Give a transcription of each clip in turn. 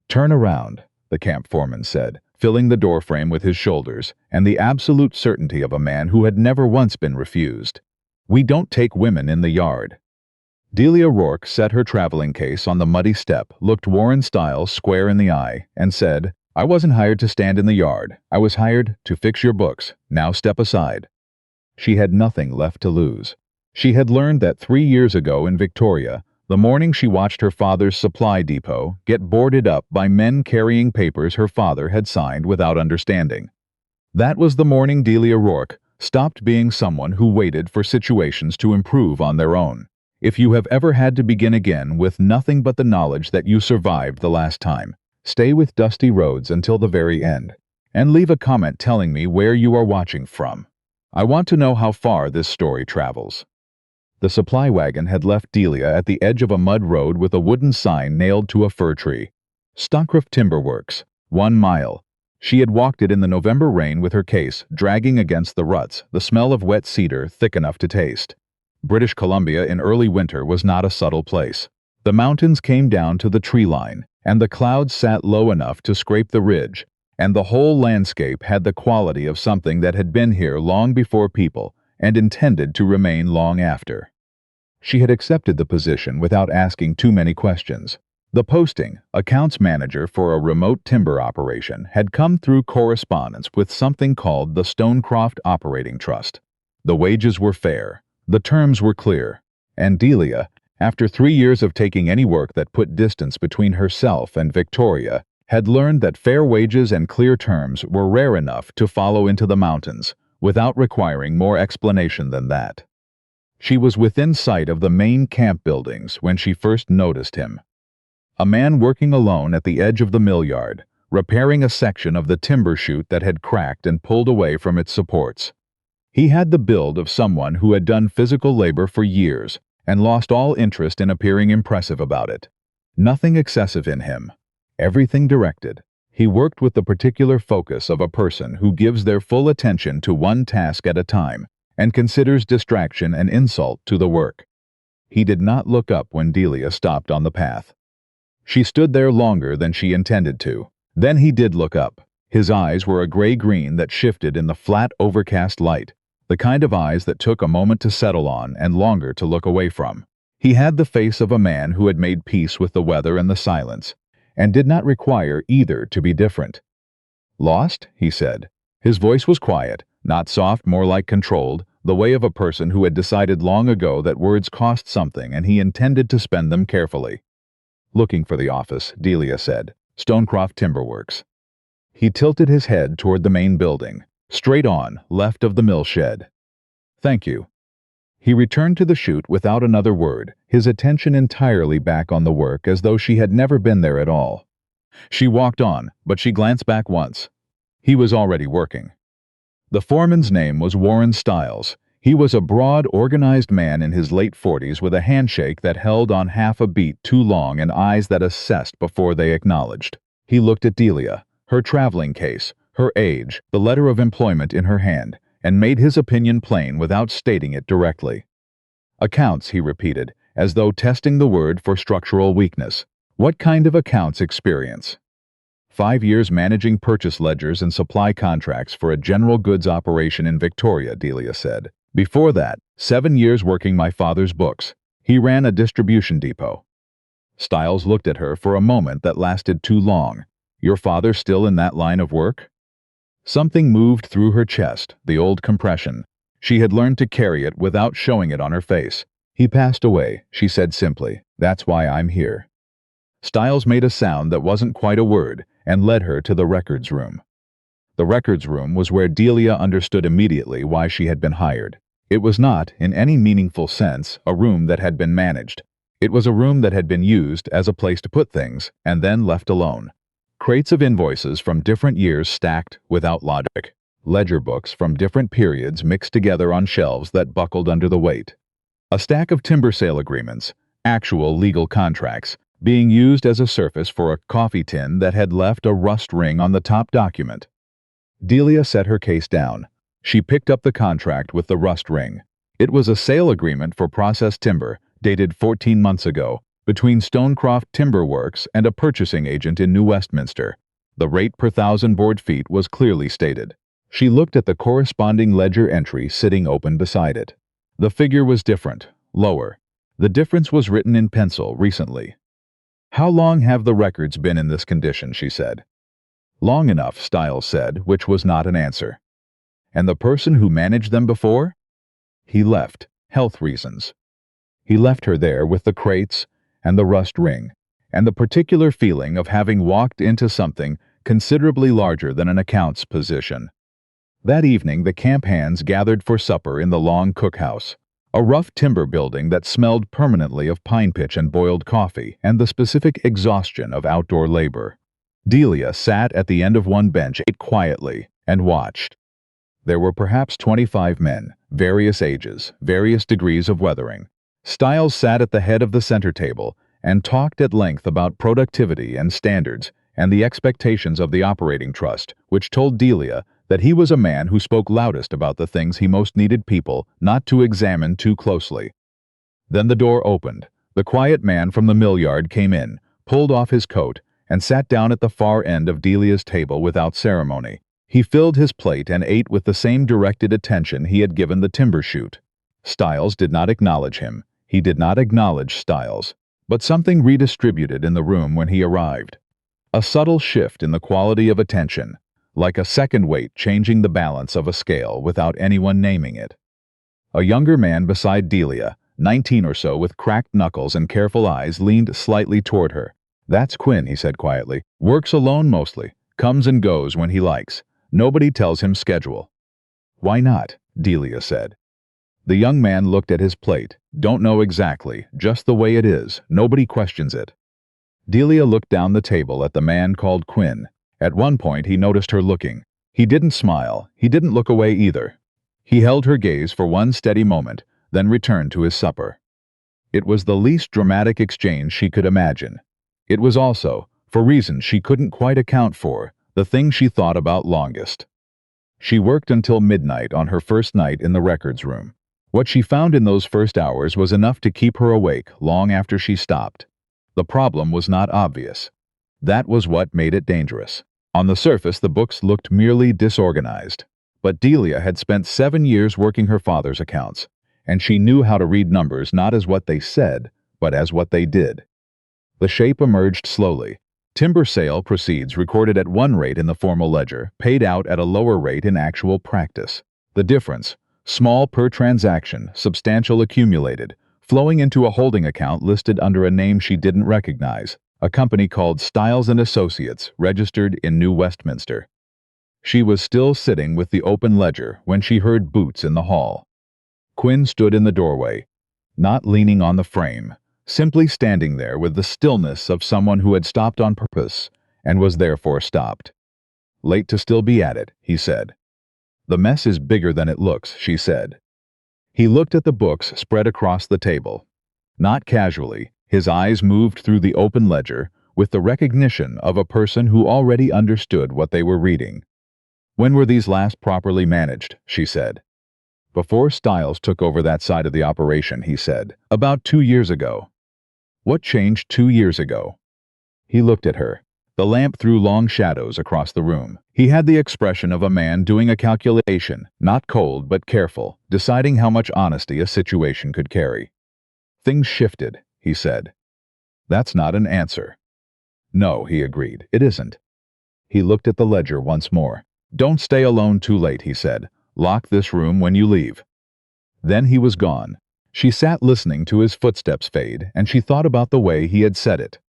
"Turn around," the camp foreman said, filling the doorframe with his shoulders and the absolute certainty of a man who had never once been refused. "We don't take women in the yard." Delia Rourke set her traveling case on the muddy step, looked Warren Stiles square in the eye, and said, "I wasn't hired to stand in the yard. I was hired to fix your books. Now step aside." She had nothing left to lose. She had learned that 3 years ago in Victoria, the morning she watched her father's supply depot get boarded up by men carrying papers her father had signed without understanding. That was the morning Delia Rourke stopped being someone who waited for situations to improve on their own. If you have ever had to begin again with nothing but the knowledge that you survived the last time, stay with Dusty Roads until the very end, and leave a comment telling me where you are watching from. I want to know how far this story travels. The supply wagon had left Delia at the edge of a mud road with a wooden sign nailed to a fir tree. Stonecroft Timber Works, 1 mile. She had walked it in the November rain with her case dragging against the ruts, the smell of wet cedar thick enough to taste. British Columbia in early winter was not a subtle place. The mountains came down to the tree line, and the clouds sat low enough to scrape the ridge, and the whole landscape had the quality of something that had been here long before people and intended to remain long after. She had accepted the position without asking too many questions. The posting, accounts manager for a remote timber operation, had come through correspondence with something called the Stonecroft Operating Trust. The wages were fair. The terms were clear, and Delia, after 3 years of taking any work that put distance between herself and Victoria, had learned that fair wages and clear terms were rare enough to follow into the mountains, without requiring more explanation than that. She was within sight of the main camp buildings when she first noticed him. A man working alone at the edge of the mill yard, repairing a section of the timber chute that had cracked and pulled away from its supports. He had the build of someone who had done physical labor for years and lost all interest in appearing impressive about it. Nothing excessive in him. Everything directed. He worked with the particular focus of a person who gives their full attention to one task at a time and considers distraction an insult to the work. He did not look up when Delia stopped on the path. She stood there longer than she intended to. Then he did look up. His eyes were a gray-green that shifted in the flat, overcast light, the kind of eyes that took a moment to settle on and longer to look away from. He had the face of a man who had made peace with the weather and the silence, and did not require either to be different. "Lost?" he said. His voice was quiet, not soft, more like controlled, the way of a person who had decided long ago that words cost something and he intended to spend them carefully. "Looking for the office," Delia said. "Stonecroft Timber Works." He tilted his head toward the main building, straight on, left of the mill shed. "Thank you." He returned to the chute without another word, his attention entirely back on the work as though she had never been there at all. She walked on, but she glanced back once. He was already working. The foreman's name was Warren Stiles. He was a broad, organized man in his late 40s with a handshake that held on half a beat too long and eyes that assessed before they acknowledged. He looked at Delia, her traveling case, her age, the letter of employment in her hand, and made his opinion plain without stating it directly. "Accounts," he repeated, as though testing the word for structural weakness. "What kind of accounts experience?" 5 years managing purchase ledgers and supply contracts for a general goods operation in Victoria, Delia said. "Before that, 7 years working my father's books. He ran a distribution depot." Stiles looked at her for a moment that lasted too long. "Your father still in that line of work?" Something moved through her chest, the old compression. She had learned to carry it without showing it on her face. "He passed away," she said simply. "That's why I'm here." Stiles made a sound that wasn't quite a word and led her to the records room. The records room was where Delia understood immediately why she had been hired. It was not, in any meaningful sense, a room that had been managed. It was a room that had been used as a place to put things and then left alone. Crates of invoices from different years stacked without logic. Ledger books from different periods mixed together on shelves that buckled under the weight. A stack of timber sale agreements, actual legal contracts, being used as a surface for a coffee tin that had left a rust ring on the top document. Delia set her case down. She picked up the contract with the rust ring. It was a sale agreement for processed timber, dated 14 months ago, between Stonecroft Timber Works and a purchasing agent in New Westminster. The rate per thousand board feet was clearly stated. She looked at the corresponding ledger entry sitting open beside it. The figure was different, lower. The difference was written in pencil recently. "How long have the records been in this condition?" she said. "Long enough," Stiles said, which was not an answer. "And the person who managed them before?" "He left. Health reasons." He left her there with the crates and the rust ring, and the particular feeling of having walked into something considerably larger than an accounts position. That evening the camp hands gathered for supper in the long cookhouse, a rough timber building that smelled permanently of pine pitch and boiled coffee and the specific exhaustion of outdoor labor. Delia sat at the end of one bench, ate quietly, and watched. There were perhaps 25 men, various ages, various degrees of weathering. Stiles sat at the head of the center table and talked at length about productivity and standards and the expectations of the operating trust, which told Delia that he was a man who spoke loudest about the things he most needed people not to examine too closely. Then the door opened. The quiet man from the mill yard came in, pulled off his coat, and sat down at the far end of Delia's table without ceremony. He filled his plate and ate with the same directed attention he had given the timber chute. Stiles did not acknowledge him. He did not acknowledge Stiles. But something redistributed in the room when he arrived. A subtle shift in the quality of attention, like a second weight changing the balance of a scale without anyone naming it. A younger man beside Delia, 19 or so, with cracked knuckles and careful eyes, leaned slightly toward her. "That's Quinn," he said quietly. "Works alone mostly. Comes and goes when he likes. Nobody tells him schedule." "Why not?" Delia said. The young man looked at his plate. "Don't know exactly. Just the way it is. Nobody questions it." Delia looked down the table at the man called Quinn. At one point he noticed her looking. He didn't smile. He didn't look away either. He held her gaze for one steady moment, then returned to his supper. It was the least dramatic exchange she could imagine. It was also, for reasons she couldn't quite account for, the thing she thought about longest. She worked until midnight on her first night in the records room. What she found in those first hours was enough to keep her awake long after she stopped. The problem was not obvious. That was what made it dangerous. On the surface, the books looked merely disorganized. But Delia had spent 7 years working her father's accounts, and she knew how to read numbers not as what they said, but as what they did. The shape emerged slowly. Timber sale proceeds recorded at one rate in the formal ledger, paid out at a lower rate in actual practice. The difference, small per transaction, substantial accumulated, flowing into a holding account listed under a name she didn't recognize, a company called Stiles & Associates, registered in New Westminster. She was still sitting with the open ledger when she heard boots in the hall. Quinn stood in the doorway, not leaning on the frame, simply standing there with the stillness of someone who had stopped on purpose and was therefore stopped. "Late to still be at it," he said. "The mess is bigger than it looks," she said. He looked at the books spread across the table. Not casually, his eyes moved through the open ledger with the recognition of a person who already understood what they were reading. "When were these last properly managed?" she said. "Before Stiles took over that side of the operation," he said. "About 2 years ago." "What changed 2 years ago?" He looked at her. The lamp threw long shadows across the room. He had the expression of a man doing a calculation, not cold but careful, deciding how much honesty a situation could carry. "Things shifted," he said. "That's not an answer." "No," he agreed, "it isn't." He looked at the ledger once more. "Don't stay alone too late," he said. "Lock this room when you leave." Then he was gone. She sat listening to his footsteps fade, and she thought about the way he had said it.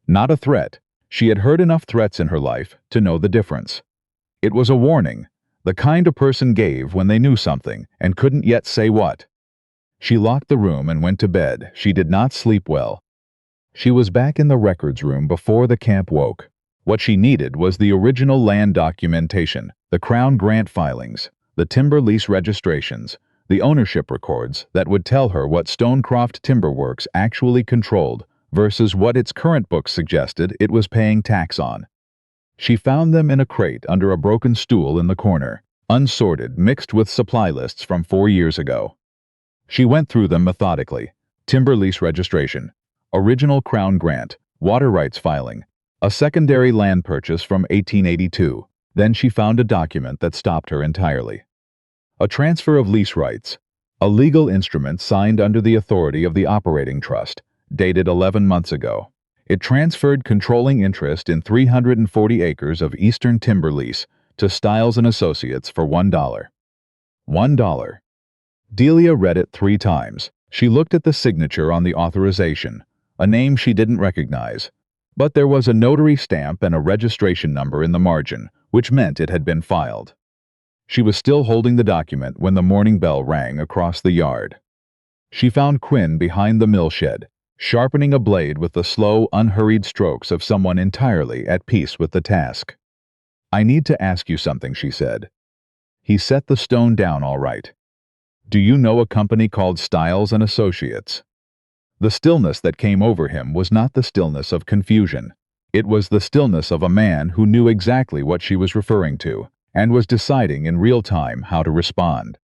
Not a threat. She had heard enough threats in her life to know the difference. It was a warning, the kind a person gave when they knew something and couldn't yet say what. She locked the room and went to bed. She did not sleep well. She was back in the records room before the camp woke. What she needed was the original land documentation, the Crown grant filings, the timber lease registrations, the ownership records that would tell her what Stonecroft Timber Works actually controlled versus what its current books suggested it was paying tax on. She found them in a crate under a broken stool in the corner, unsorted, mixed with supply lists from 4 years ago. She went through them methodically. Timber lease registration. original Crown grant, water rights filing, a secondary land purchase from 1882. Then she found a document that stopped her entirely. A transfer of lease rights, a legal instrument signed under the authority of the operating trust, dated 11 months ago. It transferred controlling interest in 340 acres of eastern timber lease to Stiles and Associates for $1. $1. Delia read it 3 times. She looked at the signature on the authorization, a name she didn't recognize. But there was a notary stamp and a registration number in the margin, which meant it had been filed. She was still holding the document when the morning bell rang across the yard. She found Quinn behind the mill shed, sharpening a blade with the slow, unhurried strokes of someone entirely at peace with the task. "I need to ask you something," she said. He set the stone down all right. "Do you know a company called Stiles and Associates?" The stillness that came over him was not the stillness of confusion. It was the stillness of a man who knew exactly what she was referring to, and was deciding in real time how to respond.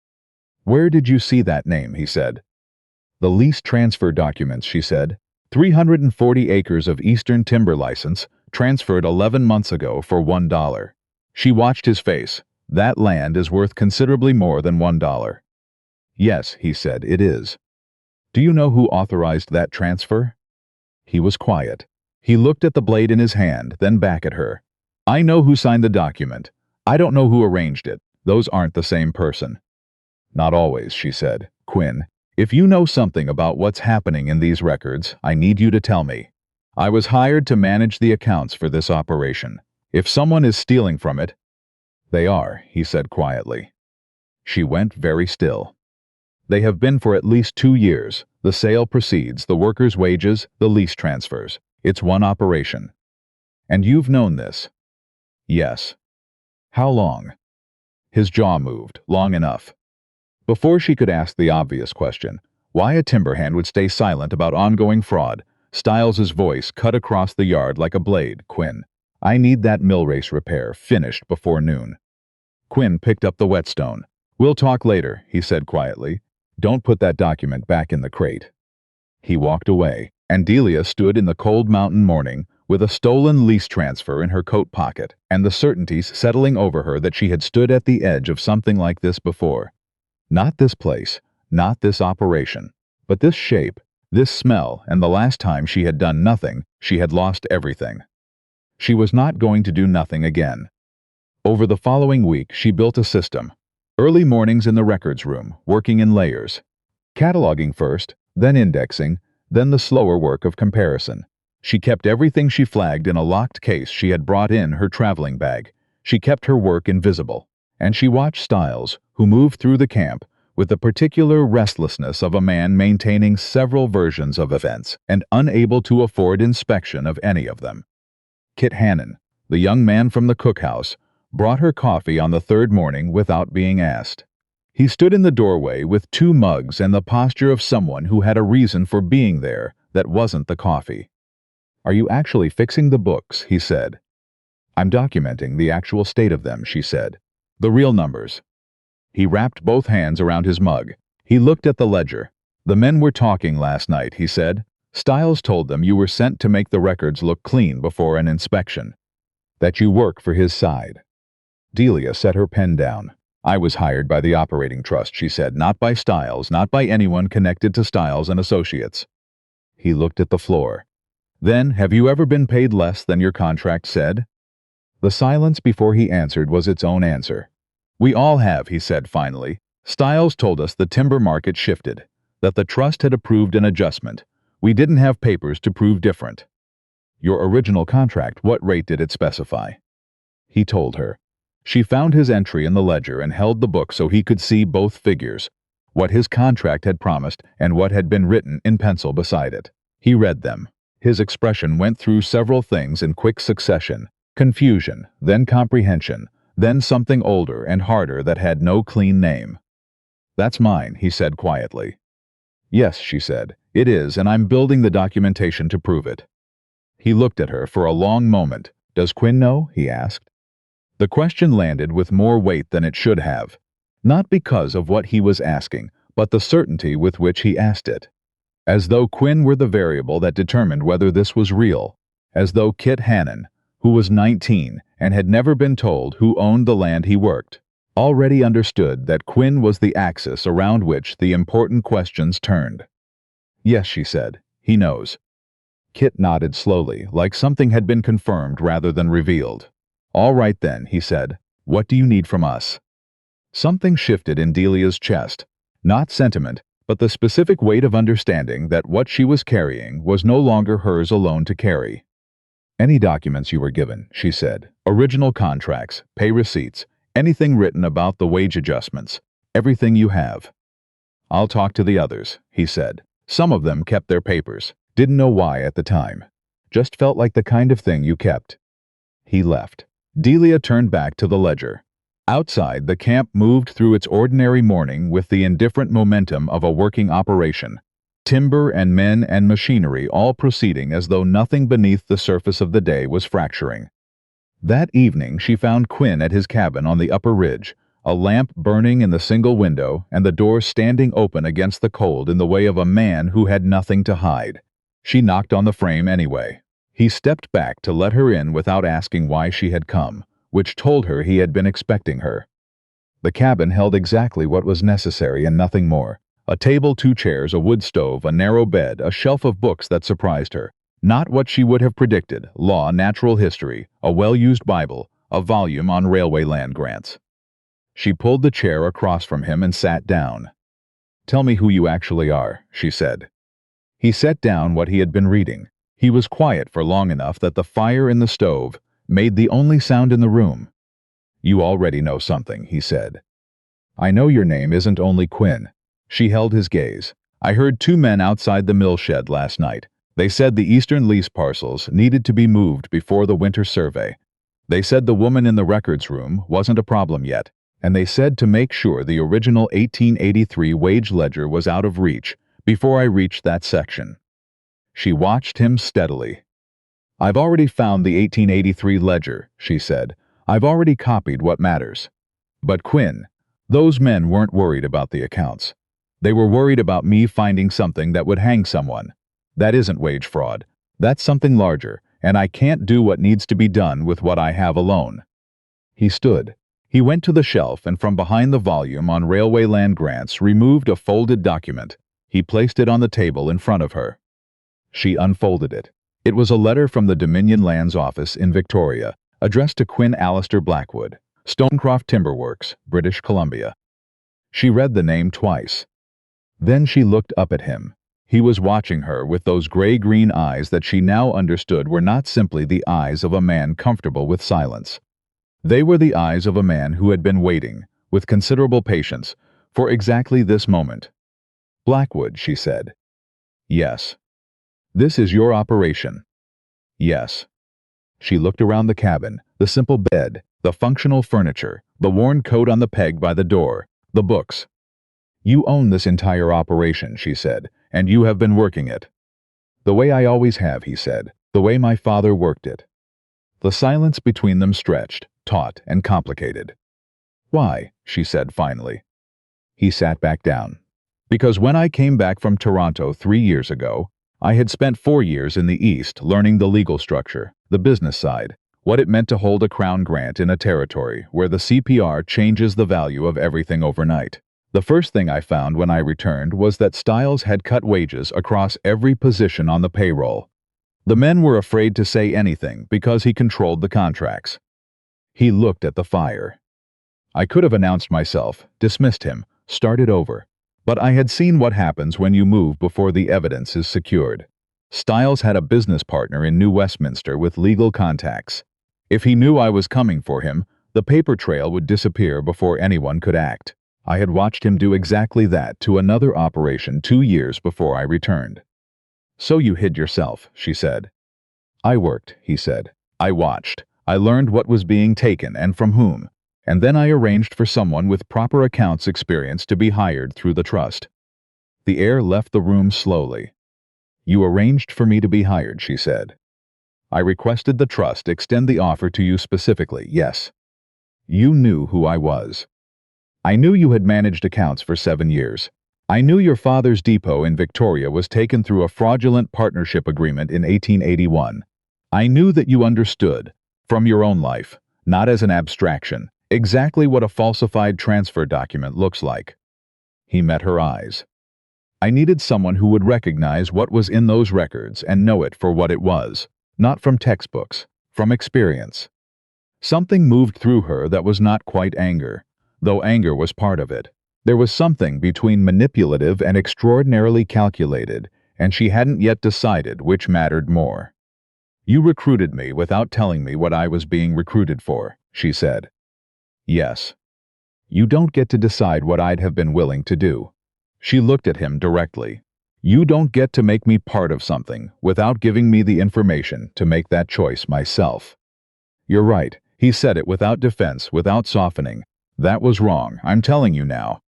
"Where did you see that name?" he said. "The lease transfer documents," she said. 340 acres of eastern timber license, transferred 11 months ago for $1. She watched his face. "That land is worth considerably more than $1. "Yes," he said, "it is." "Do you know who authorized that transfer?" He was quiet. He looked at the blade in his hand, then back at her. "I know who signed the document. I don't know who arranged it. Those aren't the same person." "Not always," she said. "Quinn, if you know something about what's happening in these records, I need you to tell me. I was hired to manage the accounts for this operation. If someone is stealing from it—" "They are," he said quietly. She went very still. "They have been for at least 2 years. The sale proceeds, the workers' wages, the lease transfers. It's one operation." "And you've known this?" "Yes." "How long?" His jaw moved. "Long enough." Before she could ask the obvious question, why a timberhand would stay silent about ongoing fraud, Stiles's voice cut across the yard like a blade. "Quinn, I need that mill race repair finished before noon." Quinn picked up the whetstone. "We'll talk later," he said quietly. "Don't put that document back in the crate." He walked away, and Delia stood in the cold mountain morning with a stolen lease transfer in her coat pocket, and the certainties settling over her that she had stood at the edge of something like this before. Not this place, not this operation, but this shape, this smell, and the last time she had done nothing, she had lost everything. She was not going to do nothing again. Over the following week, she built a system. Early mornings in the records room, working in layers. Cataloging first, then indexing, then the slower work of comparison. She kept everything she flagged in a locked case she had brought in her traveling bag. She kept her work invisible. And she watched Stiles, who moved through the camp with the particular restlessness of a man maintaining several versions of events and unable to afford inspection of any of them. Kit Hannon, the young man from the cookhouse, brought her coffee on the 3rd morning without being asked. He stood in the doorway with 2 mugs and the posture of someone who had a reason for being there that wasn't the coffee. "Are you actually fixing the books?" he said. "I'm documenting the actual state of them," she said. "The real numbers." He wrapped both hands around his mug. He looked at the ledger. "The men were talking last night," he said. "Stiles told them you were sent to make the records look clean before an inspection. That you work for his side." Delia set her pen down. "I was hired by the operating trust," she said, "not by Stiles, not by anyone connected to Stiles and Associates." He looked at the floor. "Then, have you ever been paid less than your contract said?" The silence before he answered was its own answer. "We all have," he said finally. "Stiles told us the timber market shifted, that the trust had approved an adjustment. We didn't have papers to prove different." "Your original contract, what rate did it specify?" He told her. She found his entry in the ledger and held the book so he could see both figures, what his contract had promised and what had been written in pencil beside it. He read them. His expression went through several things in quick succession: confusion, then comprehension, then something older and harder that had no clean name. "That's mine," he said quietly. "Yes," she said, "it is, and I'm building the documentation to prove it." He looked at her for a long moment. "Does Quinn know?" he asked. The question landed with more weight than it should have, not because of what he was asking, but the certainty with which he asked it. As though Quinn were the variable that determined whether this was real. As though Kit Hannon, who was 19 and had never been told who owned the land he worked, already understood that Quinn was the axis around which the important questions turned. Yes, she said, he knows. Kit nodded slowly, like something had been confirmed rather than revealed. All right then, he said. What do you need from us? Something shifted in Delia's chest. Not sentiment, but the specific weight of understanding that what she was carrying was no longer hers alone to carry. Any documents you were given, she said. Original contracts, pay receipts, anything written about the wage adjustments, everything you have. I'll talk to the others, he said. Some of them kept their papers. Didn't know why at the time. Just felt like the kind of thing you kept. He left. Delia turned back to the ledger. Outside, the camp moved through its ordinary morning with the indifferent momentum of a working operation. Timber and men and machinery all proceeding as though nothing beneath the surface of the day was fracturing. That evening she found Quinn at his cabin on the upper ridge, a lamp burning in the single window and the door standing open against the cold in the way of a man who had nothing to hide. She knocked on the frame anyway. He stepped back to let her in without asking why she had come, which told her he had been expecting her. The cabin held exactly what was necessary and nothing more. A table, 2 chairs, a wood stove, a narrow bed, a shelf of books that surprised her. Not what she would have predicted: law, natural history, a well-used Bible, a volume on railway land grants. She pulled the chair across from him and sat down. Tell me who you actually are, she said. He set down what he had been reading. He was quiet for long enough that the fire in the stove made the only sound in the room. You already know something, he said. I know your name isn't only Quinn. She held his gaze. I heard 2 men outside the mill shed last night. They said the eastern lease parcels needed to be moved before the winter survey. They said the woman in the records room wasn't a problem yet, and they said to make sure the original 1883 wage ledger was out of reach before I reached that section. She watched him steadily. I've already found the 1883 ledger, she said. I've already copied what matters. But Quinn, those men weren't worried about the accounts. They were worried about me finding something that would hang someone. That isn't wage fraud. That's something larger, and I can't do what needs to be done with what I have alone. He stood. He went to the shelf and from behind the volume on railway land grants removed a folded document. He placed it on the table in front of her. She unfolded it. It was a letter from the Dominion Lands Office in Victoria, addressed to Quinn Alistair Blackwood, Stonecroft Timber Works, British Columbia. She read the name twice. Then she looked up at him. He was watching her with those gray-green eyes that she now understood were not simply the eyes of a man comfortable with silence. They were the eyes of a man who had been waiting, with considerable patience, for exactly this moment. Blackwood, she said. Yes. This is your operation. Yes. She looked around the cabin, the simple bed, the functional furniture, the worn coat on the peg by the door, the books. You own this entire operation, she said, and you have been working it. The way I always have, he said, the way my father worked it. The silence between them stretched, taut and complicated. Why? She said finally. He sat back down. Because when I came back from Toronto 3 years ago, I had spent 4 years in the East learning the legal structure, the business side, what it meant to hold a crown grant in a territory where the CPR changes the value of everything overnight. The first thing I found when I returned was that Stiles had cut wages across every position on the payroll. The men were afraid to say anything because he controlled the contracts. He looked at the fire. I could have announced myself, dismissed him, started over. But I had seen what happens when you move before the evidence is secured. Stiles had a business partner in New Westminster with legal contacts. If he knew I was coming for him, the paper trail would disappear before anyone could act. I had watched him do exactly that to another operation 2 years before I returned. So you hid yourself, she said. I worked, he said. I watched. I learned what was being taken and from whom. And then I arranged for someone with proper accounts experience to be hired through the trust. The air left the room slowly. You arranged for me to be hired, she said. I requested the trust extend the offer to you specifically, yes. You knew who I was. I knew you had managed accounts for 7 years. I knew your father's depot in Victoria was taken through a fraudulent partnership agreement in 1881. I knew that you understood, from your own life, not as an abstraction, exactly what a falsified transfer document looks like. He met her eyes. I needed someone who would recognize what was in those records and know it for what it was, not from textbooks, from experience. Something moved through her that was not quite anger, though anger was part of it. There was something between manipulative and extraordinarily calculated, and she hadn't yet decided which mattered more. You recruited me without telling me what I was being recruited for, she said. Yes. You don't get to decide what I'd have been willing to do. She looked at him directly. You don't get to make me part of something without giving me the information to make that choice myself. You're right. He said it without defense, without softening. That was wrong, I'm telling you now.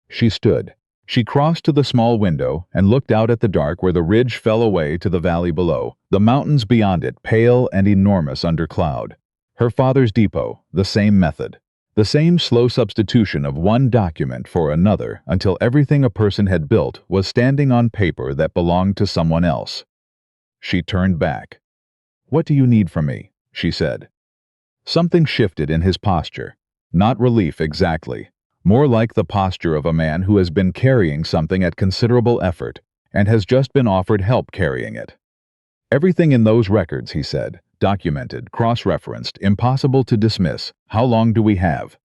She stood. She crossed to the small window and looked out at the dark where the ridge fell away to the valley below, the mountains beyond it pale and enormous under cloud. Her father's depot, the same method. The same slow substitution of one document for another until everything a person had built was standing on paper that belonged to someone else. She turned back. What do you need from me? She said. Something shifted in his posture. Not relief exactly, more like the posture of a man who has been carrying something at considerable effort and has just been offered help carrying it. Everything in those records, he said, documented, cross-referenced, impossible to dismiss. How long do we have?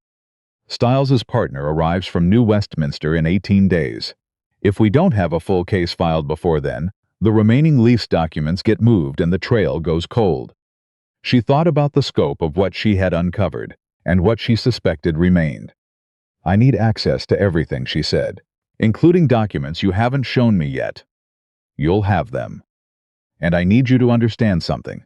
Stiles's partner arrives from New Westminster in 18 days. If we don't have a full case filed before then, the remaining lease documents get moved and the trail goes cold. She thought about the scope of what she had uncovered, and what she suspected remained. I need access to everything, she said, including documents you haven't shown me yet. You'll have them. And I need you to understand something.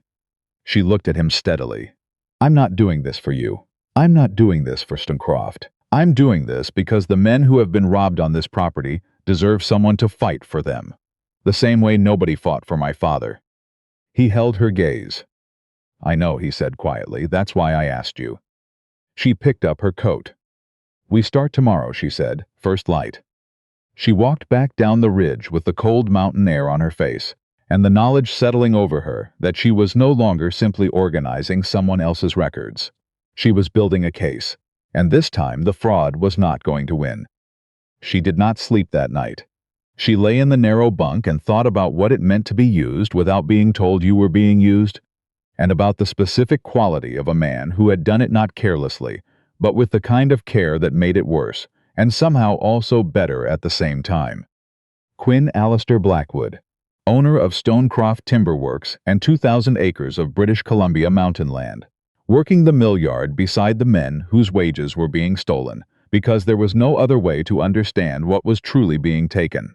She looked at him steadily. I'm not doing this for you. I'm not doing this for Stonecroft. I'm doing this because the men who have been robbed on this property deserve someone to fight for them, the same way nobody fought for my father. He held her gaze. I know, he said quietly. That's why I asked you. She picked up her coat. We start tomorrow, she said, first light. She walked back down the ridge with the cold mountain air on her face, and the knowledge settling over her that she was no longer simply organizing someone else's records. She was building a case, and this time the fraud was not going to win. She did not sleep that night. She lay in the narrow bunk and thought about what it meant to be used without being told you were being used, and about the specific quality of a man who had done it not carelessly, but with the kind of care that made it worse, and somehow also better at the same time. Quinn Alistair Blackwood, owner of Stonecroft Timber Works and 2,000 acres of British Columbia mountain land, working the mill yard beside the men whose wages were being stolen, because there was no other way to understand what was truly being taken.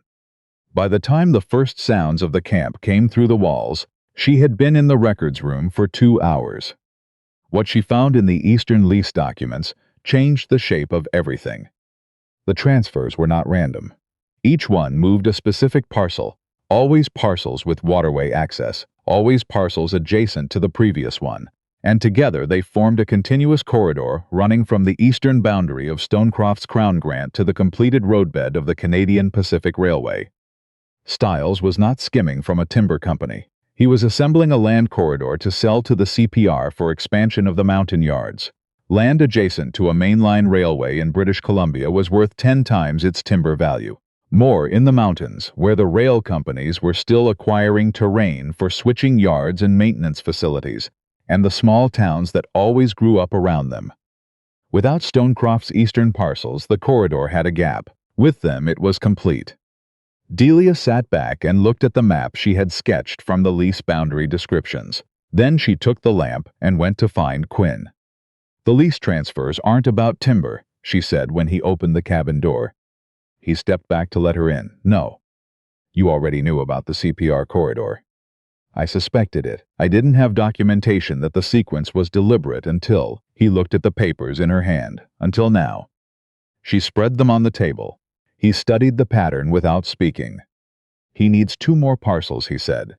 By the time the first sounds of the camp came through the walls, she had been in the records room for 2 hours. What she found in the Eastern lease documents changed the shape of everything. The transfers were not random. Each one moved a specific parcel, always parcels with waterway access, always parcels adjacent to the previous one, and together they formed a continuous corridor running from the eastern boundary of Stonecroft's Crown Grant to the completed roadbed of the Canadian Pacific Railway. Stiles was not skimming from a timber company. He was assembling a land corridor to sell to the CPR for expansion of the mountain yards. Land adjacent to a mainline railway in British Columbia was worth 10 times its timber value. More in the mountains, where the rail companies were still acquiring terrain for switching yards and maintenance facilities, and the small towns that always grew up around them. Without Stonecroft's eastern parcels, the corridor had a gap. With them, it was complete. Delia sat back and looked at the map she had sketched from the lease boundary descriptions. Then she took the lamp and went to find Quinn. The lease transfers aren't about timber, she said when he opened the cabin door. He stepped back to let her in. No. You already knew about the CPR corridor. I suspected it. I didn't have documentation that the sequence was deliberate until he looked at the papers in her hand. Until now. She spread them on the table. He studied the pattern without speaking. He needs 2 more parcels, he said.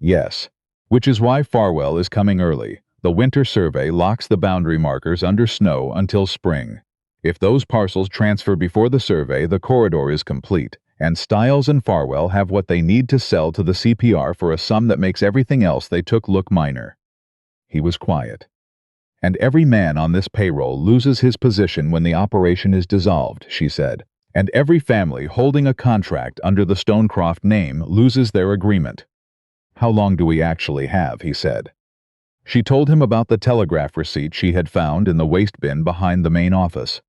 Yes. Which is why Farwell is coming early. The winter survey locks the boundary markers under snow until spring. If those parcels transfer before the survey, the corridor is complete, and Stiles and Farwell have what they need to sell to the CPR for a sum that makes everything else they took look minor. He was quiet. And every man on this payroll loses his position when the operation is dissolved, she said. And every family holding a contract under the Stonecroft name loses their agreement. How long do we actually have? He said. She told him about the telegraph receipt she had found in the waste bin behind the main office.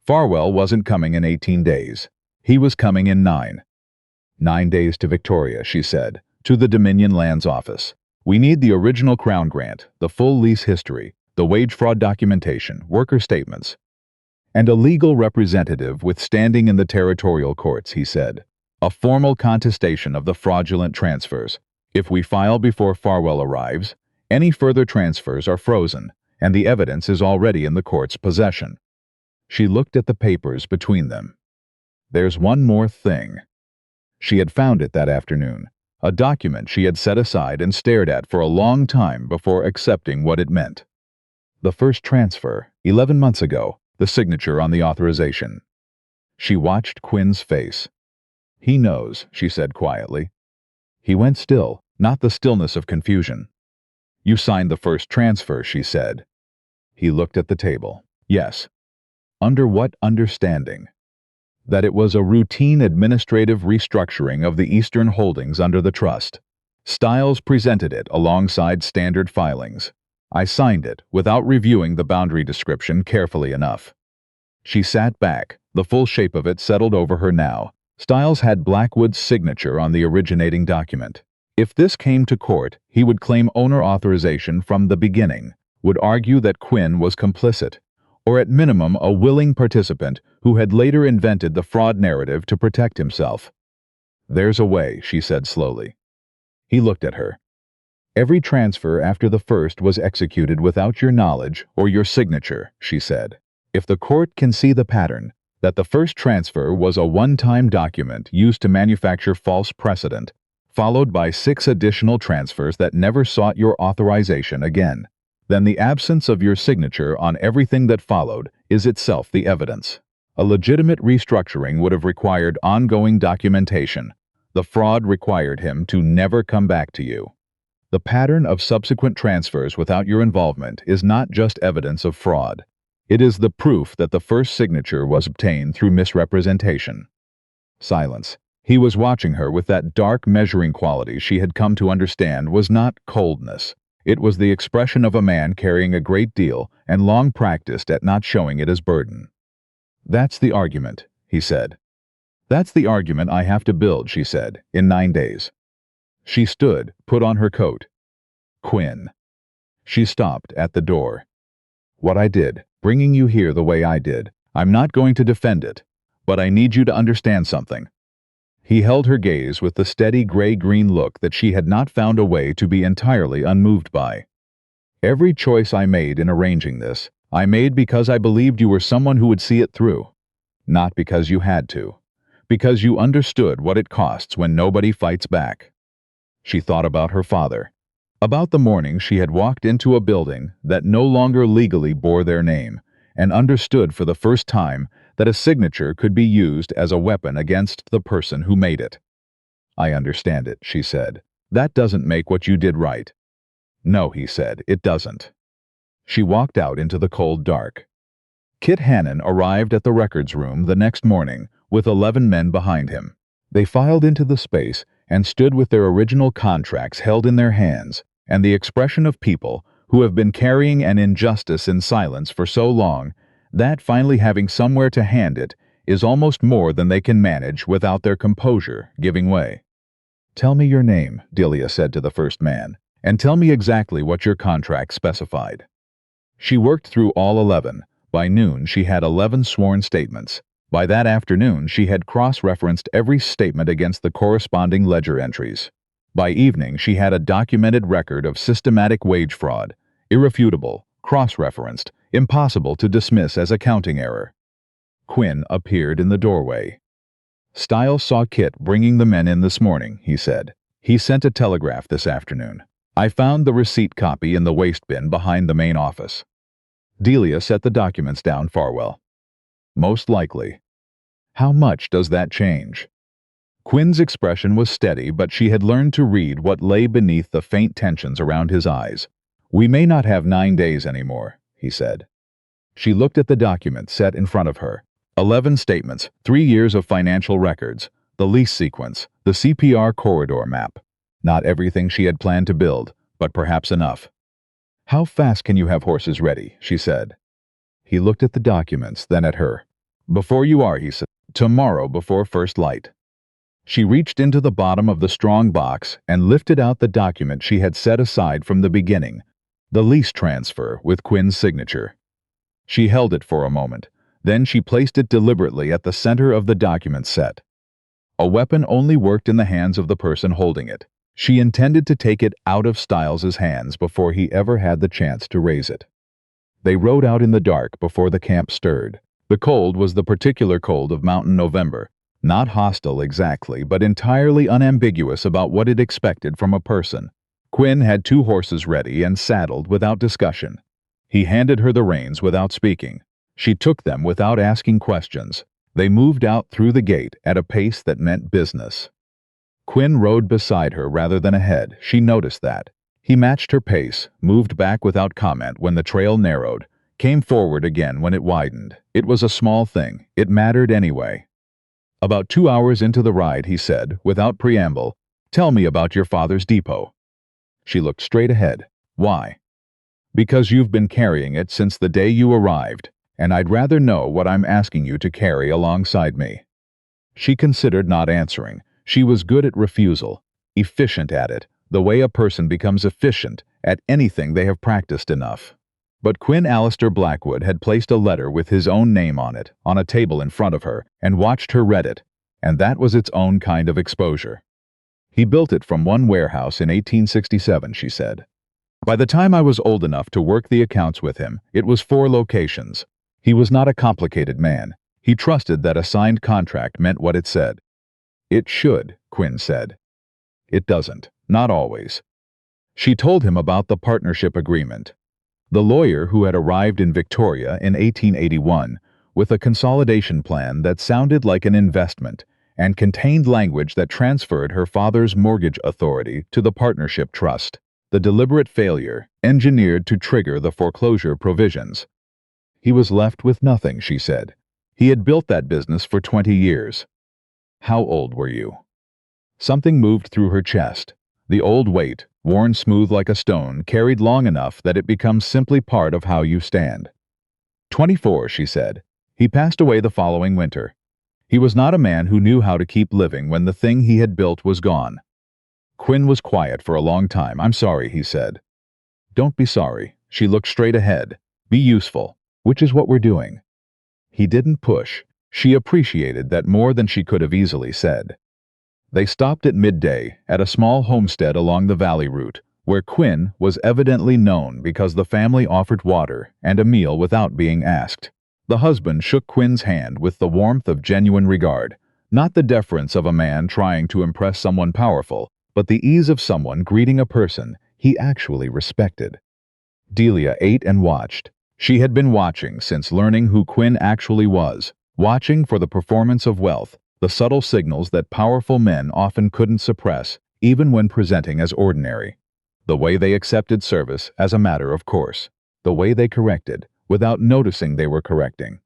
Farwell wasn't coming in 18 days. He was coming in 9. 9 days to Victoria, she said, to the Dominion Lands office. We need the original Crown grant, the full lease history, the wage fraud documentation, worker statements, and a legal representative with standing in the territorial courts, he said. A formal contestation of the fraudulent transfers. If we file before Farwell arrives, any further transfers are frozen, and the evidence is already in the court's possession. She looked at the papers between them. There's one more thing. She had found it that afternoon, a document she had set aside and stared at for a long time before accepting what it meant. The first transfer, 11 months ago, the signature on the authorization. She watched Quinn's face. He knows, she said quietly. He went still, not the stillness of confusion. You signed the first transfer, she said. He looked at the table. Yes. Under what understanding? That it was a routine administrative restructuring of the Eastern holdings under the trust. Stiles presented it alongside standard filings. I signed it without reviewing the boundary description carefully enough. She sat back, the full shape of it settled over her now. Stiles had Blackwood's signature on the originating document. If this came to court, he would claim owner authorization from the beginning, would argue that Quinn was complicit, or at minimum a willing participant who had later invented the fraud narrative to protect himself. There's a way, she said slowly. He looked at her. Every transfer after the first was executed without your knowledge or your signature, she said. If the court can see the pattern, that the first transfer was a one-time document used to manufacture false precedent, followed by 6 additional transfers that never sought your authorization again, then the absence of your signature on everything that followed is itself the evidence. A legitimate restructuring would have required ongoing documentation. The fraud required him to never come back to you. The pattern of subsequent transfers without your involvement is not just evidence of fraud. It is the proof that the first signature was obtained through misrepresentation. Silence. He was watching her with that dark measuring quality she had come to understand was not coldness. It was the expression of a man carrying a great deal and long practiced at not showing it as burden. That's the argument, he said. That's the argument I have to build, she said, in 9 days. She stood, put on her coat. Quinn. She stopped at the door. What I did, bringing you here the way I did, I'm not going to defend it, but I need you to understand something. He held her gaze with the steady gray-green look that she had not found a way to be entirely unmoved by. Every choice I made in arranging this, I made because I believed you were someone who would see it through. Not because you had to. Because you understood what it costs when nobody fights back. She thought about her father. About the morning she had walked into a building that no longer legally bore their name, and understood for the first time that a signature could be used as a weapon against the person who made it. I understand it, she said. That doesn't make what you did right. No, he said, it doesn't. She walked out into the cold dark. Kit Hannon arrived at the records room the next morning with 11 men behind him. They filed into the space and stood with their original contracts held in their hands, and the expression of people who have been carrying an injustice in silence for so long that finally having somewhere to hand it is almost more than they can manage without their composure giving way. Tell me your name, Delia said to the first man, and tell me exactly what your contract specified. She worked through all 11. By noon she had 11 sworn statements. By that afternoon she had cross-referenced every statement against the corresponding ledger entries. By evening she had a documented record of systematic wage fraud, irrefutable, cross-referenced, impossible to dismiss as accounting error. Quinn appeared in the doorway. Stiles saw Kit bringing the men in this morning, he said. He sent a telegraph this afternoon. I found the receipt copy in the waste bin behind the main office. Delia set the documents down. Farwell. Most likely. How much does that change? Quinn's expression was steady, but she had learned to read what lay beneath the faint tensions around his eyes. We may not have 9 days anymore, he said. She looked at the document set in front of her. 11 statements, 3 years of financial records, the lease sequence, the CPR corridor map. Not everything she had planned to build, but perhaps enough. How fast can you have horses ready? She said. He looked at the documents, then at her. Before you are, he said. Tomorrow before first light. She reached into the bottom of the strong box and lifted out the document she had set aside from the beginning, the lease transfer with Quinn's signature. She held it for a moment, then she placed it deliberately at the center of the document set. A weapon only worked in the hands of the person holding it. She intended to take it out of Stiles's hands before he ever had the chance to raise it. They rode out in the dark before the camp stirred. The cold was the particular cold of mountain November, not hostile exactly, but entirely unambiguous about what it expected from a person. Quinn had 2 horses ready and saddled without discussion. He handed her the reins without speaking. She took them without asking questions. They moved out through the gate at a pace that meant business. Quinn rode beside her rather than ahead. She noticed that. He matched her pace, moved back without comment when the trail narrowed, came forward again when it widened. It was a small thing. It mattered anyway. About 2 hours into the ride, he said, without preamble, "Tell me about your father's depot." She looked straight ahead. Why? Because you've been carrying it since the day you arrived, and I'd rather know what I'm asking you to carry alongside me. She considered not answering. She was good at refusal, efficient at it, the way a person becomes efficient at anything they have practiced enough. But Quinn Alistair Blackwood had placed a letter with his own name on it, on a table in front of her, and watched her read it, and that was its own kind of exposure. He built it from one warehouse in 1867, she said. By the time I was old enough to work the accounts with him, it was 4 locations. He was not a complicated man. He trusted that a signed contract meant what it said. It should, Quinn said. It doesn't, not always. She told him about the partnership agreement. The lawyer who had arrived in Victoria in 1881 with a consolidation plan that sounded like an investment and contained language that transferred her father's mortgage authority to the partnership trust, the deliberate failure engineered to trigger the foreclosure provisions. He was left with nothing, she said. He had built that business for 20 years. How old were you? Something moved through her chest. The old weight, worn smooth like a stone, carried long enough that it becomes simply part of how you stand. 24, she said. He passed away the following winter. He was not a man who knew how to keep living when the thing he had built was gone. Quinn was quiet for a long time. I'm sorry, he said. Don't be sorry. She looked straight ahead. Be useful, which is what we're doing. He didn't push. She appreciated that more than she could have easily said. They stopped at midday at a small homestead along the valley route, where Quinn was evidently known because the family offered water and a meal without being asked. The husband shook Quinn's hand with the warmth of genuine regard, not the deference of a man trying to impress someone powerful, but the ease of someone greeting a person he actually respected. Delia ate and watched. She had been watching since learning who Quinn actually was, watching for the performance of wealth, the subtle signals that powerful men often couldn't suppress, even when presenting as ordinary. The way they accepted service as a matter of course. The way they corrected, without noticing they were correcting.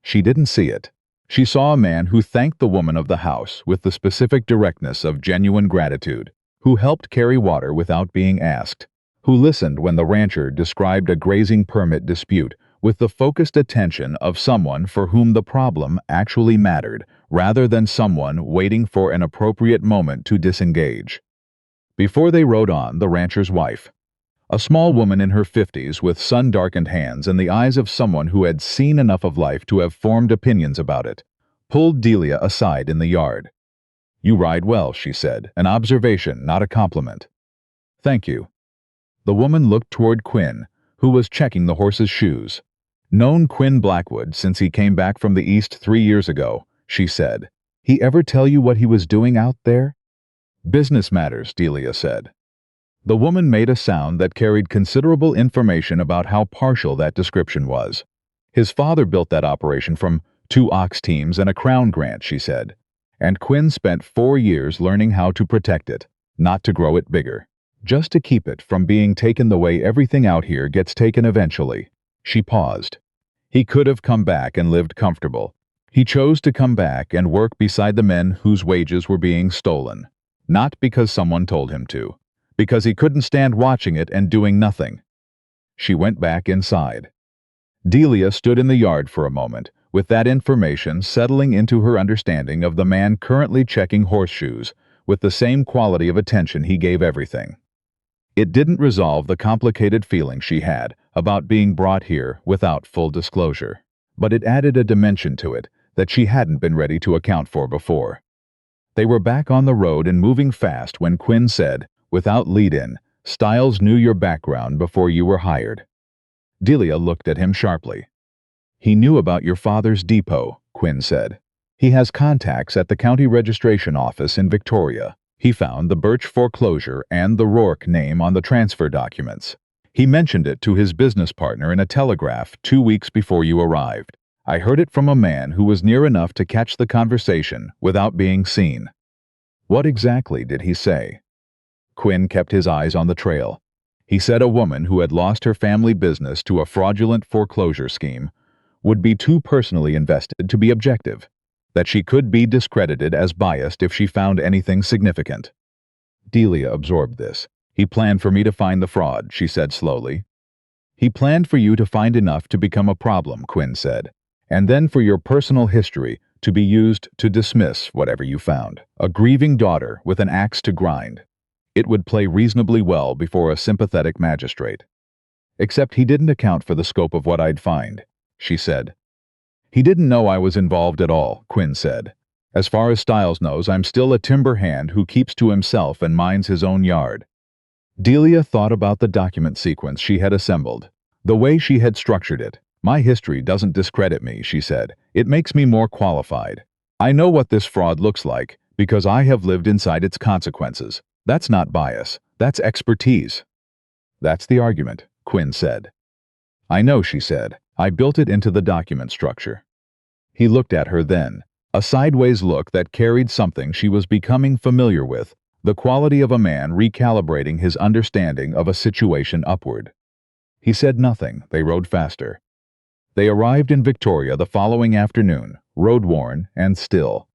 She didn't see it. She saw a man who thanked the woman of the house with the specific directness of genuine gratitude, who helped carry water without being asked, who listened when the rancher described a grazing permit dispute with the focused attention of someone for whom the problem actually mattered, rather than someone waiting for an appropriate moment to disengage. Before they rode on, the rancher's wife, a small woman in her 50s with sun-darkened hands and the eyes of someone who had seen enough of life to have formed opinions about it, pulled Delia aside in the yard. "You ride well," she said, an observation, not a compliment. "Thank you." The woman looked toward Quinn, who was checking the horse's shoes. "Known Quinn Blackwood since he came back from the East 3 years ago," she said. "He ever tell you what he was doing out there?" "Business matters," Delia said. The woman made a sound that carried considerable information about how partial that description was. "His father built that operation from 2 ox teams and a crown grant, she said. And Quinn spent 4 years learning how to protect it, not to grow it bigger, just to keep it from being taken the way everything out here gets taken eventually. She paused. He could have come back and lived comfortable. He chose to come back and work beside the men whose wages were being stolen. Not because someone told him to. Because he couldn't stand watching it and doing nothing. She went back inside. Delia stood in the yard for a moment, with that information settling into her understanding of the man currently checking horseshoes, with the same quality of attention he gave everything. It didn't resolve the complicated feeling she had about being brought here without full disclosure, but it added a dimension to it that she hadn't been ready to account for before. They were back on the road and moving fast when Quinn said, without lead-in, "Stiles knew your background before you were hired." Delia looked at him sharply. "He knew about your father's depot," Quinn said. "He has contacts at the county registration office in Victoria. He found the Birch foreclosure and the Rourke name on the transfer documents. He mentioned it to his business partner in a telegraph 2 weeks before you arrived. I heard it from a man who was near enough to catch the conversation without being seen." "What exactly did he say?" Quinn kept his eyes on the trail. He said a woman who had lost her family business to a fraudulent foreclosure scheme would be too personally invested to be objective, that she could be discredited as biased if she found anything significant. Delia absorbed this. "He planned for me to find the fraud," she said slowly. "He planned for you to find enough to become a problem," Quinn said, "and then for your personal history to be used to dismiss whatever you found. A grieving daughter with an axe to grind. It would play reasonably well before a sympathetic magistrate." "Except he didn't account for the scope of what I'd find," she said. "He didn't know I was involved at all," Quinn said. "As far as Stiles knows, I'm still a timber hand who keeps to himself and minds his own yard." Delia thought about the document sequence she had assembled, the way she had structured it. "My history doesn't discredit me," she said. "It makes me more qualified. I know what this fraud looks like because I have lived inside its consequences. That's not bias, that's expertise." "That's the argument," Quinn said. "I know," she said. "I built it into the document structure." He looked at her then, a sideways look that carried something she was becoming familiar with, the quality of a man recalibrating his understanding of a situation upward. He said nothing. They rode faster. They arrived in Victoria the following afternoon, road-worn and still.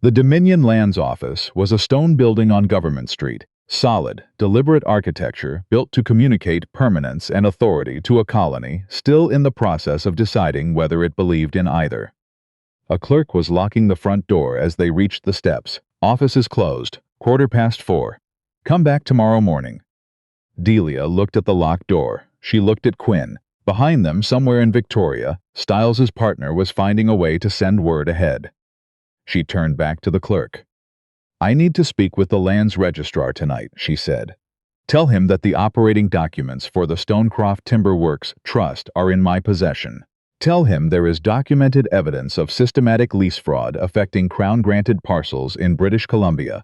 The Dominion Lands Office was a stone building on Government Street, solid, deliberate architecture built to communicate permanence and authority to a colony still in the process of deciding whether it believed in either. A clerk was locking the front door as they reached the steps. "Office is closed. 4:15. Come back tomorrow morning." Delia looked at the locked door. She looked at Quinn. Behind them, somewhere in Victoria, Stiles's partner was finding a way to send word ahead. She turned back to the clerk. "I need to speak with the lands registrar tonight," she said. "Tell him that the operating documents for the Stonecroft Timber Works Trust are in my possession. Tell him there is documented evidence of systematic lease fraud affecting Crown-granted parcels in British Columbia,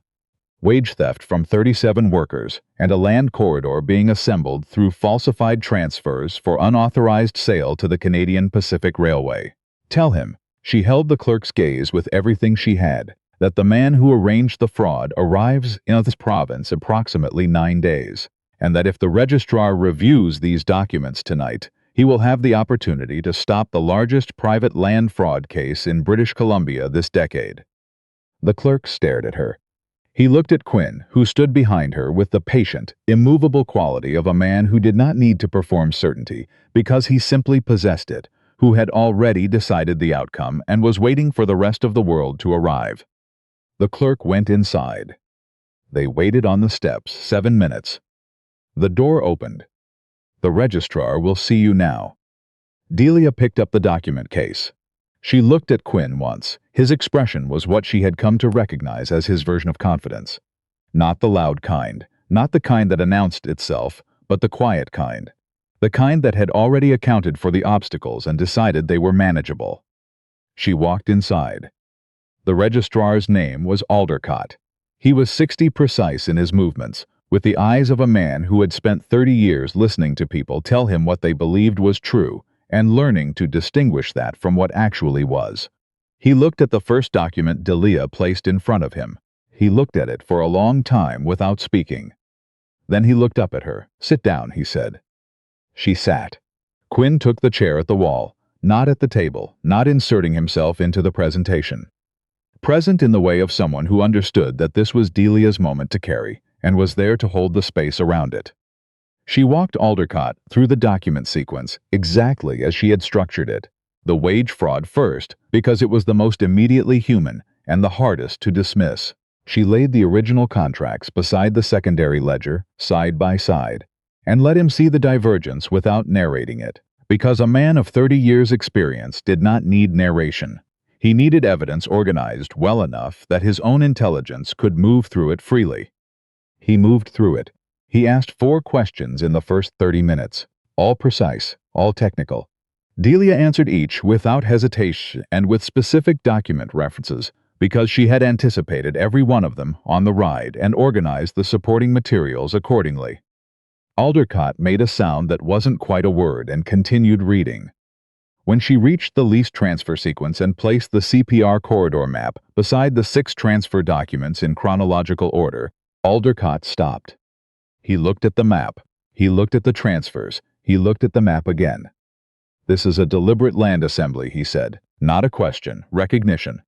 wage theft from 37 workers, and a land corridor being assembled through falsified transfers for unauthorized sale to the Canadian Pacific Railway. Tell him," she held the clerk's gaze with everything she had, "that the man who arranged the fraud arrives in this province approximately 9 days, and that if the registrar reviews these documents tonight, he will have the opportunity to stop the largest private land fraud case in British Columbia this decade." The clerk stared at her. He looked at Quinn, who stood behind her with the patient, immovable quality of a man who did not need to perform certainty because he simply possessed it, who had already decided the outcome and was waiting for the rest of the world to arrive. The clerk went inside. They waited on the steps 7 minutes. The door opened. "The registrar will see you now." Delia picked up the document case. She looked at Quinn once. His expression was what she had come to recognize as his version of confidence. Not the loud kind, not the kind that announced itself, but the quiet kind. The kind that had already accounted for the obstacles and decided they were manageable. She walked inside. The registrar's name was Aldercott. He was 60 precise in his movements, with the eyes of a man who had spent 30 years listening to people tell him what they believed was true and learning to distinguish that from what actually was. He looked at the first document Delia placed in front of him. He looked at it for a long time without speaking. Then he looked up at her. "Sit down," he said. She sat. Quinn took the chair at the wall, not at the table, not inserting himself into the presentation. Present in the way of someone who understood that this was Delia's moment to carry, and was there to hold the space around it. She walked Aldercott through the document sequence exactly as she had structured it. The wage fraud first, because it was the most immediately human and the hardest to dismiss. She laid the original contracts beside the secondary ledger, side by side, and let him see the divergence without narrating it, because a man of 30 years' experience did not need narration. He needed evidence organized well enough that his own intelligence could move through it freely. He moved through it. He asked 4 questions in the first 30 minutes, all precise, all technical. Delia answered each without hesitation and with specific document references, because she had anticipated every one of them on the ride and organized the supporting materials accordingly. Aldercott made a sound that wasn't quite a word and continued reading. When she reached the lease transfer sequence and placed the CPR corridor map beside the 6 transfer documents in chronological order, Aldercott stopped. He looked at the map. He looked at the transfers. He looked at the map again. "This is a deliberate land assembly," he said. "Not a question, recognition."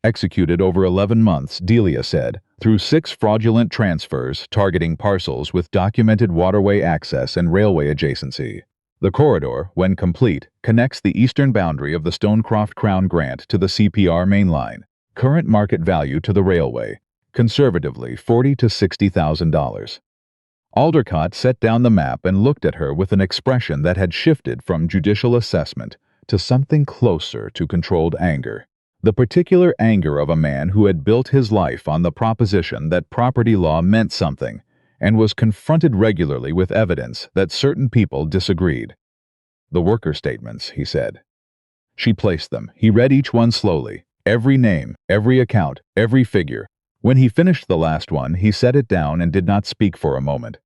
Executed over 11 months, Delia said, through 6 fraudulent transfers targeting parcels with documented waterway access and railway adjacency. The corridor, when complete, connects the eastern boundary of the Stonecroft Crown Grant to the CPR main line. Current market value to the railway, conservatively $40,000 to $60,000. Aldercott set down the map and looked at her with an expression that had shifted from judicial assessment to something closer to controlled anger. The particular anger of a man who had built his life on the proposition that property law meant something and was confronted regularly with evidence that certain people disagreed. "The worker statements," he said. She placed them. He read each one slowly, every name, every account, every figure. When he finished the last one, he set it down and did not speak for a moment.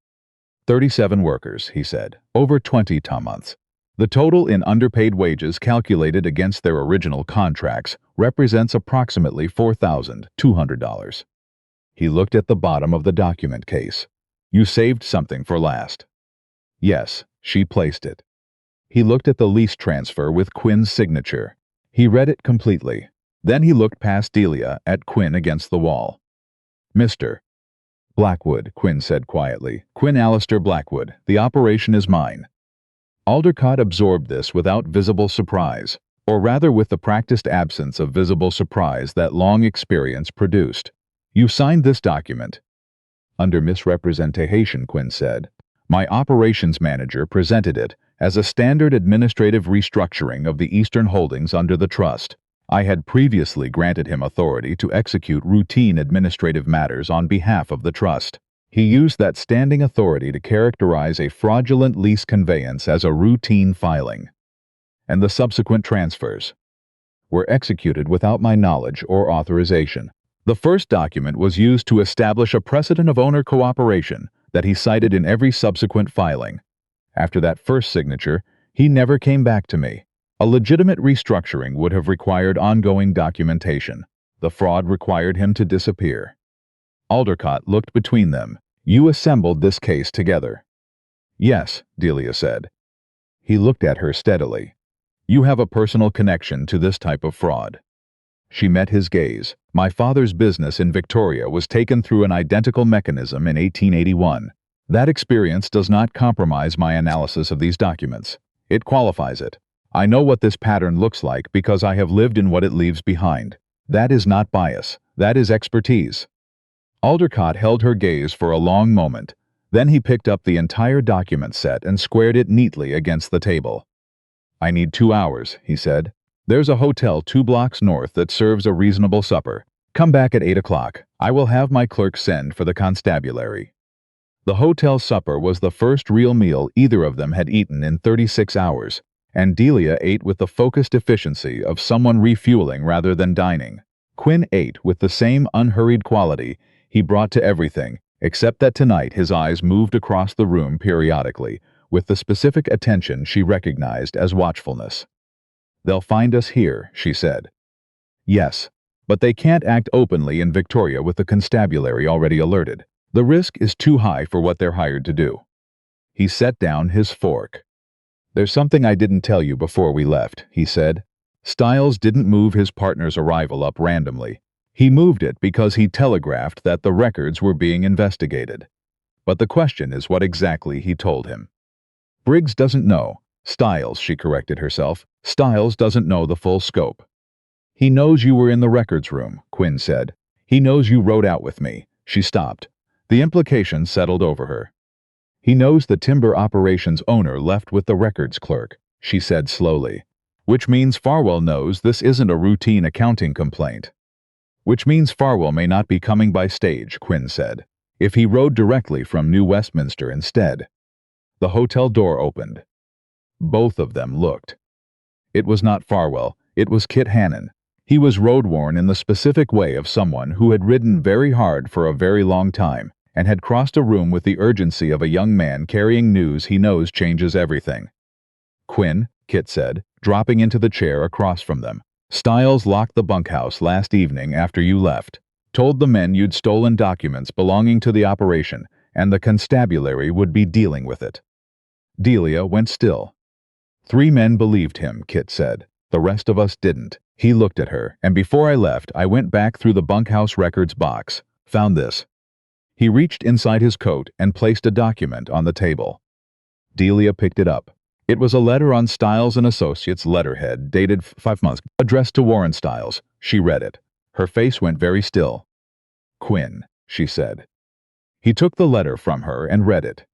37 workers, he said, over 20 months. The total in underpaid wages calculated against their original contracts represents approximately $4,200. He looked at the bottom of the document case. "You saved something for last." Yes, she placed it. He looked at the lease transfer with Quinn's signature. He read it completely. Then he looked past Delia at Quinn against the wall. "Mr. Blackwood," Quinn said quietly. "Quinn Alistair Blackwood. The operation is mine." Aldercott absorbed this without visible surprise, or rather with the practiced absence of visible surprise that long experience produced. "You signed this document." "Under misrepresentation," Quinn said. "My operations manager presented it as a standard administrative restructuring of the Eastern holdings under the trust. I had previously granted him authority to execute routine administrative matters on behalf of the trust. He used that standing authority to characterize a fraudulent lease conveyance as a routine filing. And the subsequent transfers were executed without my knowledge or authorization. The first document was used to establish a precedent of owner cooperation that he cited in every subsequent filing. After that first signature, he never came back to me. A legitimate restructuring would have required ongoing documentation. The fraud required him to disappear." Aldercott looked between them. "You assembled this case together." "Yes," Delia said. He looked at her steadily. "You have a personal connection to this type of fraud." She met his gaze. "My father's business in Victoria was taken through an identical mechanism in 1881. That experience does not compromise my analysis of these documents. It qualifies it. I know what this pattern looks like because I have lived in what it leaves behind. That is not bias. That is expertise." Aldercott held her gaze for a long moment. Then he picked up the entire document set and squared it neatly against the table. "I need 2 hours," he said. "There's a hotel 2 blocks north that serves a reasonable supper. Come back at 8 o'clock. I will have my clerk send for the constabulary." The hotel supper was the first real meal either of them had eaten in 36 hours, and Delia ate with the focused efficiency of someone refueling rather than dining. Quinn ate with the same unhurried quality he brought to everything, except that tonight his eyes moved across the room periodically, with the specific attention she recognized as watchfulness. "They'll find us here," she said. Yes, but they can't act openly in Victoria with the constabulary already alerted. The risk is too high for what they're hired to do. He set down his fork. There's something I didn't tell you before we left, he said. Stiles didn't move his partner's arrival up randomly. He moved it because he telegraphed that the records were being investigated. But the question is what exactly he told him. Briggs doesn't know. Stiles, she corrected herself. Stiles doesn't know the full scope. He knows you were in the records room, Quinn said. He knows you rode out with me. She stopped. The implication settled over her. He knows the timber operations owner left with the records clerk, she said slowly. Which means Farwell knows this isn't a routine accounting complaint. Which means Farwell may not be coming by stage, Quinn said. If he rode directly from New Westminster instead. The hotel door opened. Both of them looked. It was not Farwell, it was Kit Hannon. He was road-worn in the specific way of someone who had ridden very hard for a very long time and had crossed a room with the urgency of a young man carrying news he knows changes everything. Quinn, Kit said, dropping into the chair across from them. Stiles locked the bunkhouse last evening after you left. Told the men you'd stolen documents belonging to the operation and the constabulary would be dealing with it. Delia went still. 3 men believed him, Kit said. The rest of us didn't. He looked at her, and before I left, I went back through the bunkhouse records box. Found this. He reached inside his coat and placed a document on the table. Delia picked it up. It was a letter on Stiles and Associates letterhead dated 5 months, addressed to Warren Stiles. She read it. Her face went very still. Quinn, she said. He took the letter from her and read it.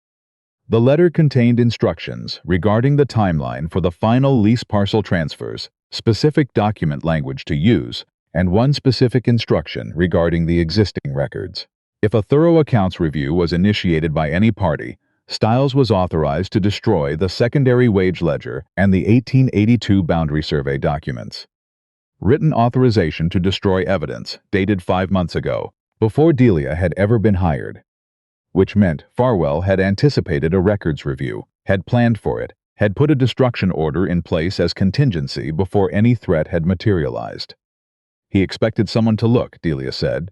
The letter contained instructions regarding the timeline for the final lease parcel transfers, specific document language to use, and one specific instruction regarding the existing records. If a thorough accounts review was initiated by any party, Stiles was authorized to destroy the secondary wage ledger and the 1882 boundary survey documents. Written authorization to destroy evidence, dated 5 months ago, before Delia had ever been hired. Which meant Farwell had anticipated a records review, had planned for it, had put a destruction order in place as contingency before any threat had materialized. He expected someone to look, Delia said.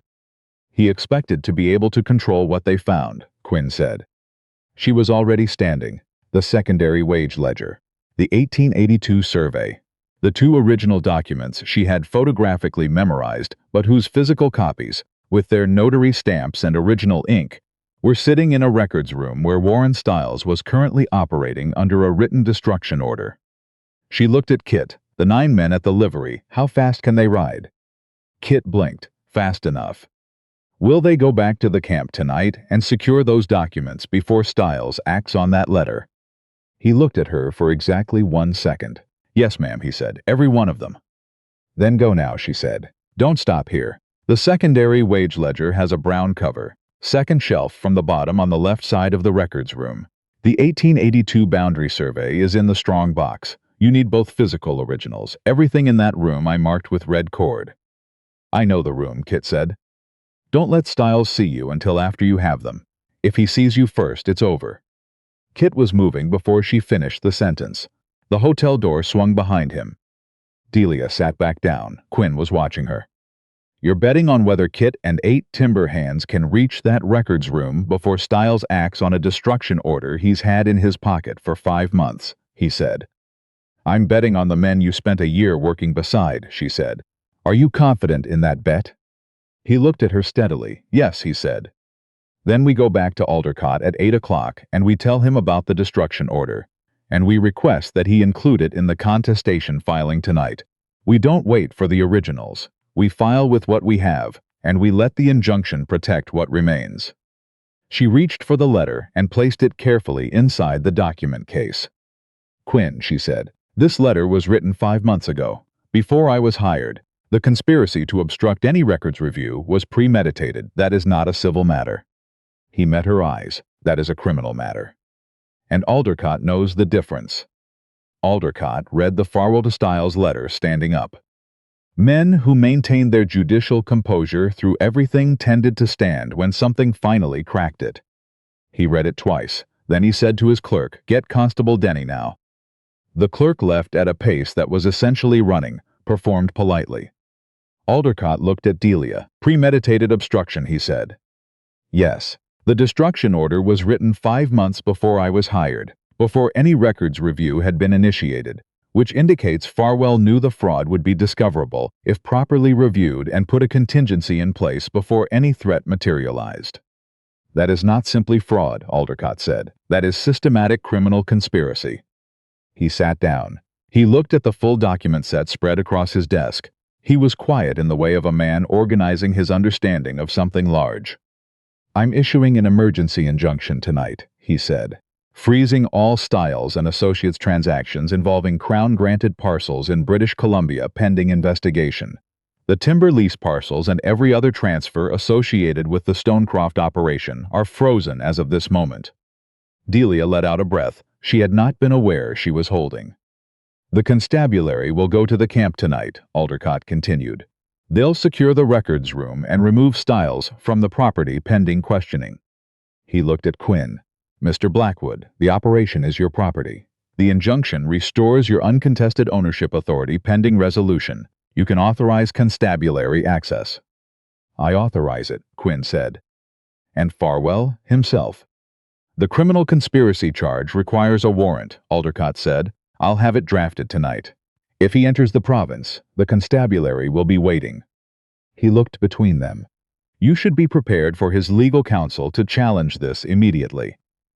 He expected to be able to control what they found, Quinn said. She was already standing. The secondary wage ledger. The 1882 survey. The 2 original documents she had photographically memorized, but whose physical copies, with their notary stamps and original ink, were sitting in a records room where Warren Stiles was currently operating under a written destruction order. She looked at Kit. The 9 men at the livery. How fast can they ride? Kit blinked. Fast enough. Will they go back to the camp tonight and secure those documents before Stiles acts on that letter? He looked at her for exactly 1 second. Yes, ma'am, he said. Every one of them. Then go now, she said. Don't stop here. The secondary wage ledger has a brown cover. Second shelf from the bottom on the left side of the records room. The 1882 boundary survey is in the strong box. You need both physical originals. Everything in that room I marked with red cord. I know the room, Kit said. Don't let Stiles see you until after you have them. If he sees you first, it's over. Kit was moving before she finished the sentence. The hotel door swung behind him. Delia sat back down. Quinn was watching her. You're betting on whether Kit and 8 timber hands can reach that records room before Stiles acts on a destruction order he's had in his pocket for 5 months, he said. I'm betting on the men you spent a year working beside, she said. Are you confident in that bet? He looked at her steadily. Yes, he said. Then we go back to Aldercott at 8 o'clock and we tell him about the destruction order. And we request that he include it in the contestation filing tonight. We don't wait for the originals. We file with what we have, and we let the injunction protect what remains. She reached for the letter and placed it carefully inside the document case. Quinn, she said, this letter was written 5 months ago, before I was hired. The conspiracy to obstruct any records review was premeditated. That is not a civil matter. He met her eyes. That is a criminal matter. And Aldercott knows the difference. Aldercott read the Farwell to Stiles letter standing up. Men who maintained their judicial composure through everything tended to stand when something finally cracked it. He read it twice. Then he said to his clerk, Get Constable Denny now. The clerk left at a pace that was essentially running, performed politely. Aldercott looked at Delia. Premeditated obstruction, he said. Yes. The destruction order was written 5 months before I was hired, before any records review had been initiated, which indicates Farwell knew the fraud would be discoverable if properly reviewed and put a contingency in place before any threat materialized. That is not simply fraud, Aldercott said. That is systematic criminal conspiracy. He sat down. He looked at the full document set spread across his desk. He was quiet in the way of a man organizing his understanding of something large. I'm issuing an emergency injunction tonight, he said, freezing all Stiles and Associates transactions involving Crown-granted parcels in British Columbia pending investigation. The timber lease parcels and every other transfer associated with the Stonecroft operation are frozen as of this moment. Delia let out a breath she had not been aware she was holding. The constabulary will go to the camp tonight, Aldercott continued. They'll secure the records room and remove Stiles from the property pending questioning. He looked at Quinn. Mr. Blackwood, the operation is your property. The injunction restores your uncontested ownership authority pending resolution. You can authorize constabulary access. I authorize it, Quinn said. And Farwell himself. The criminal conspiracy charge requires a warrant, Aldercott said. I'll have it drafted tonight. If he enters the province, the constabulary will be waiting. He looked between them. You should be prepared for his legal counsel to challenge this immediately.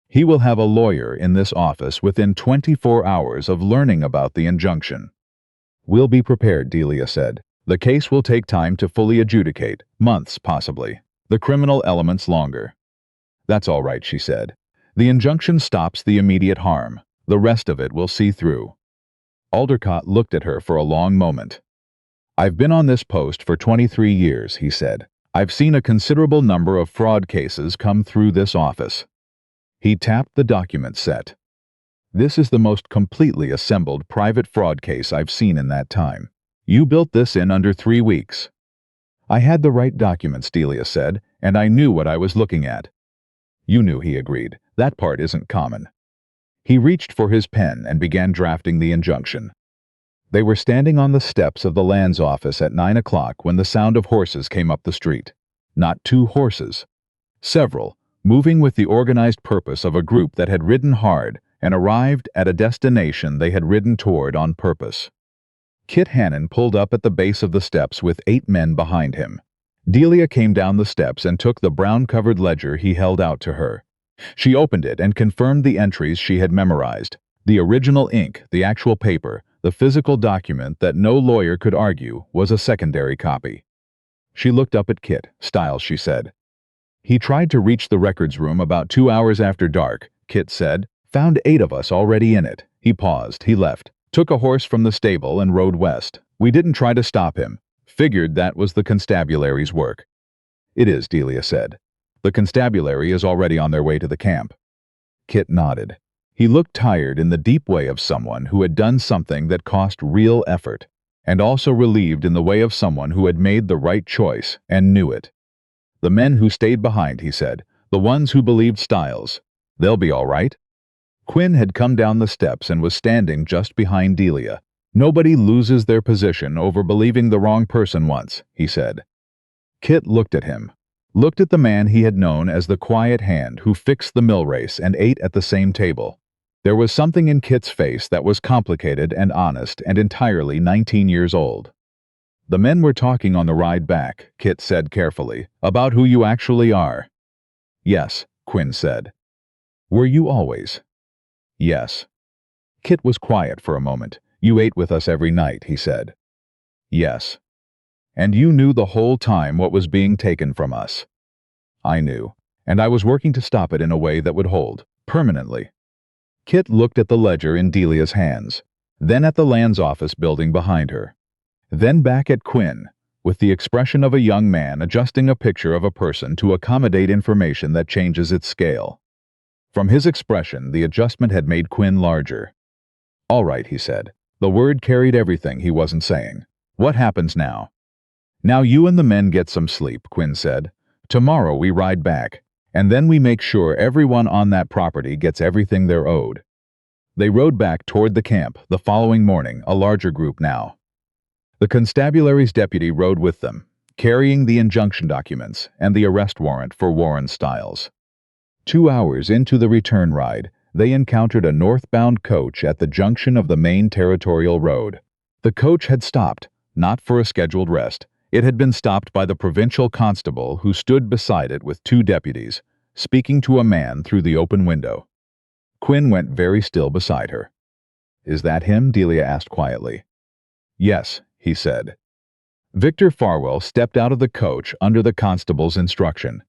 He will have a lawyer in this office within 24 hours of learning about the injunction. We'll be prepared, Delia said. The case will take time to fully adjudicate, months possibly. The criminal elements longer. That's all right, she said. The injunction stops the immediate harm. The rest of it we'll see through. Aldercott looked at her for a long moment. I've been on this post for 23 years, he said. I've seen a considerable number of fraud cases come through this office. He tapped the document set. This is the most completely assembled private fraud case I've seen in that time. You built this in under 3 weeks. I had the right documents, Delia said, and I knew what I was looking at. You knew, he agreed. That part isn't common. He reached for his pen and began drafting the injunction. They were standing on the steps of the lands office at 9 o'clock when the sound of horses came up the street. Not 2 horses. Several, moving with the organized purpose of a group that had ridden hard and arrived at a destination they had ridden toward on purpose. Kit Hannon pulled up at the base of the steps with 8 men behind him. Delia came down the steps and took the brown-covered ledger he held out to her. She opened it and confirmed the entries she had memorized. The original ink, the actual paper, the physical document that no lawyer could argue was a secondary copy. She looked up at Kit. Stiles, she said. He tried to reach the records room about 2 hours after dark, Kit said. Found 8 of us already in it. He paused. He left. Took a horse from the stable and rode west. We didn't try to stop him. Figured that was the constabulary's work. It is, Delia said. The constabulary is already on their way to the camp. Kit nodded. He looked tired in the deep way of someone who had done something that cost real effort, and also relieved in the way of someone who had made the right choice and knew it. The men who stayed behind, he said, the ones who believed Stiles. They'll be all right. Quinn had come down the steps and was standing just behind Delia. Nobody loses their position over believing the wrong person once, he said. Kit looked at him. Looked at the man he had known as the quiet hand who fixed the mill race and ate at the same table. There was something in Kit's face that was complicated and honest and entirely 19 years old. The men were talking on the ride back, Kit said carefully, about who you actually are. Yes, Quinn said. Were you always? Yes. Kit was quiet for a moment. You ate with us every night, he said. Yes. And you knew the whole time what was being taken from us. I knew, and I was working to stop it in a way that would hold, permanently. Kit looked at the ledger in Delia's hands, then at the lands office building behind her, then back at Quinn, with the expression of a young man adjusting a picture of a person to accommodate information that changes its scale. From his expression, the adjustment had made Quinn larger. All right, he said. The word carried everything he wasn't saying. What happens now? Now you and the men get some sleep, Quinn said. Tomorrow we ride back, and then we make sure everyone on that property gets everything they're owed. They rode back toward the camp the following morning, a larger group now. The constabulary's deputy rode with them, carrying the injunction documents and the arrest warrant for Warren Stiles. 2 hours into the return ride, they encountered a northbound coach at the junction of the main territorial road. The coach had stopped, not for a scheduled rest. It had been stopped by the provincial constable who stood beside it with 2 deputies, speaking to a man through the open window. Quinn went very still beside her. "Is that him?" Delia asked quietly. "Yes," he said. Victor Farwell stepped out of the coach under the constable's instruction.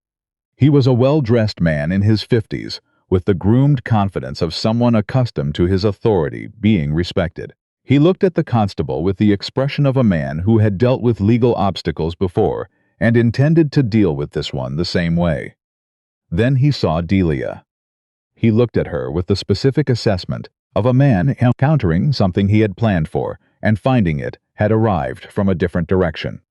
He was a well-dressed man in his 50s, with the groomed confidence of someone accustomed to his authority being respected. He looked at the constable with the expression of a man who had dealt with legal obstacles before and intended to deal with this one the same way. Then he saw Delia. He looked at her with the specific assessment of a man encountering something he had planned for and finding it had arrived from a different direction.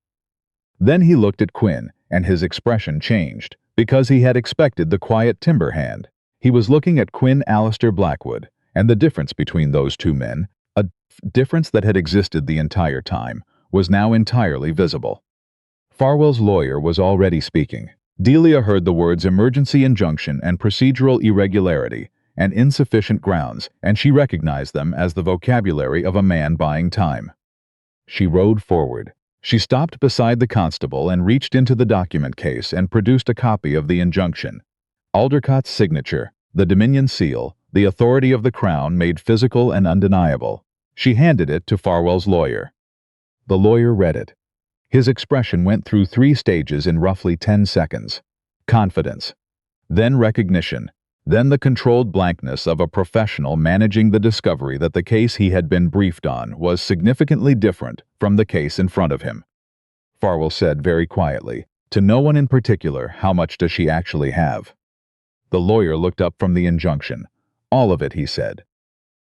Then he looked at Quinn, and his expression changed, because he had expected the quiet timber hand. He was looking at Quinn Alistair Blackwood, and the difference between those 2 men, a difference that had existed the entire time, was now entirely visible. Farwell's lawyer was already speaking. Delia heard the words emergency injunction and procedural irregularity and insufficient grounds, and she recognized them as the vocabulary of a man buying time. She rode forward. She stopped beside the constable and reached into the document case and produced a copy of the injunction. Aldercott's signature, the Dominion seal, the authority of the Crown made physical and undeniable. She handed it to Farwell's lawyer. The lawyer read it. His expression went through 3 stages in roughly 10 seconds. Confidence, then recognition, then the controlled blankness of a professional managing the discovery that the case he had been briefed on was significantly different from the case in front of him. Farwell said very quietly, "To no one in particular, how much does she actually have?" The lawyer looked up from the injunction. "All of it," he said.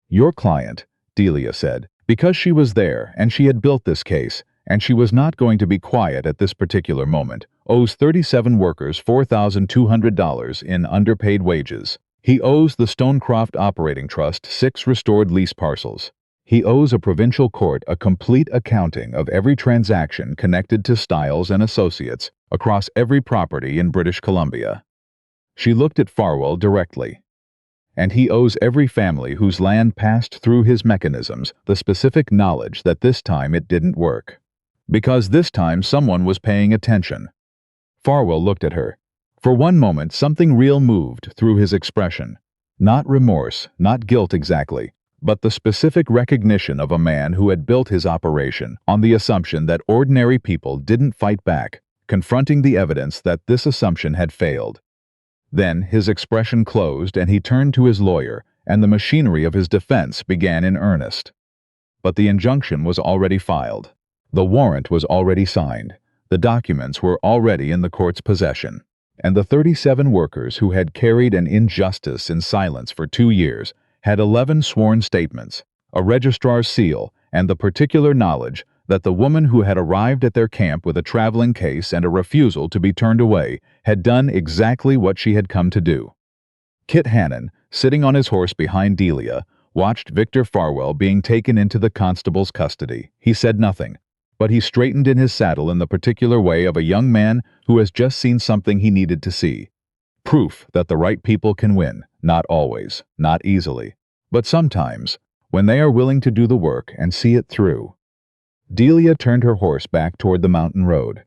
"Your client," Delia said, "because she was there and she had built this case, and she was not going to be quiet at this particular moment, owes 37 workers $4,200 in underpaid wages. He owes the Stonecroft Operating Trust 6 restored lease parcels. He owes a provincial court a complete accounting of every transaction connected to Stiles and Associates across every property in British Columbia." She looked at Farwell directly. "And he owes every family whose land passed through his mechanisms the specific knowledge that this time it didn't work. Because this time someone was paying attention." Farwell looked at her. For one moment something real moved through his expression. Not remorse, not guilt exactly, but the specific recognition of a man who had built his operation on the assumption that ordinary people didn't fight back, confronting the evidence that this assumption had failed. Then his expression closed and he turned to his lawyer, and the machinery of his defense began in earnest. But the injunction was already filed. The warrant was already signed. The documents were already in the court's possession. And the 37 workers who had carried an injustice in silence for 2 years had 11 sworn statements, a registrar's seal, and the particular knowledge that the woman who had arrived at their camp with a traveling case and a refusal to be turned away had done exactly what she had come to do. Kit Hannon, sitting on his horse behind Delia, watched Victor Farwell being taken into the constable's custody. He said nothing, but he straightened in his saddle in the particular way of a young man who has just seen something he needed to see. Proof that the right people can win, not always, not easily, but sometimes, when they are willing to do the work and see it through. Delia turned her horse back toward the mountain road.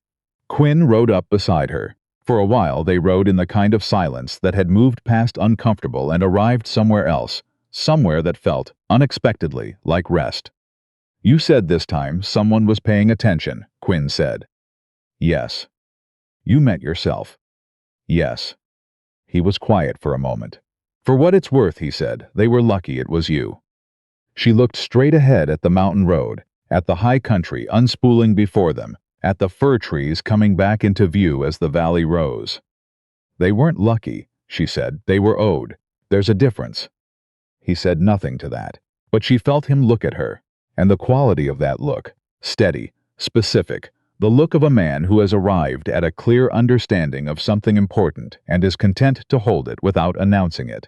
Quinn rode up beside her. For a while they rode in the kind of silence that had moved past uncomfortable and arrived somewhere else, somewhere that felt, unexpectedly, like rest. "You said this time someone was paying attention," Quinn said. "Yes." "You met yourself." "Yes." He was quiet for a moment. "For what it's worth," he said, "they were lucky it was you." She looked straight ahead at the mountain road, at the high country unspooling before them, at the fir trees coming back into view as the valley rose. "They weren't lucky," she said, "they were owed. There's a difference." He said nothing to that, but she felt him look at her. And the quality of that look, steady, specific, the look of a man who has arrived at a clear understanding of something important and is content to hold it without announcing it,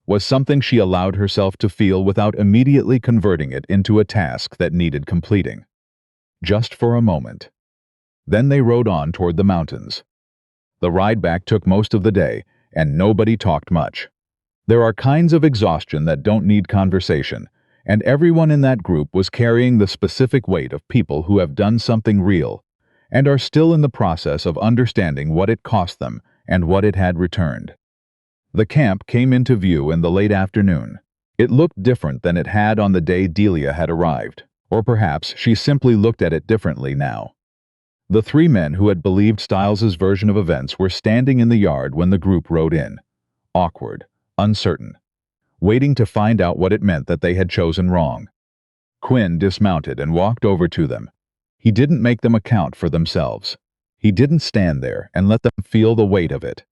was something she allowed herself to feel without immediately converting it into a task that needed completing. just for a moment. Then they rode on toward the mountains. The ride back took most of the day, and nobody talked much. There are kinds of exhaustion that don't need conversation, and everyone in that group was carrying the specific weight of people who have done something real, and are still in the process of understanding what it cost them and what it had returned. The camp came into view in the late afternoon. It looked different than it had on the day Delia had arrived, or perhaps she simply looked at it differently now. The three men who had believed Stiles's version of events were standing in the yard when the group rode in, awkward, uncertain, waiting to find out what it meant that they had chosen wrong. Quinn dismounted and walked over to them. He didn't make them account for themselves. He didn't stand there and let them feel the weight of it.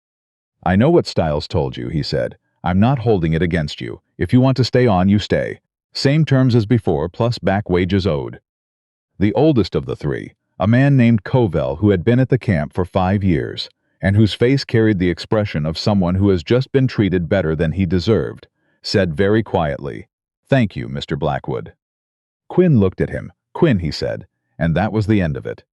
"I know what Stiles told you," he said. "I'm not holding it against you. If you want to stay on, you stay. Same terms as before, plus back wages owed." The oldest of the three, a man named Covell who had been at the camp for 5 years, and whose face carried the expression of someone who has just been treated better than he deserved, said very quietly, "Thank you, Mr. Blackwood." Quinn looked at him. "Quinn," he said, and that was the end of it.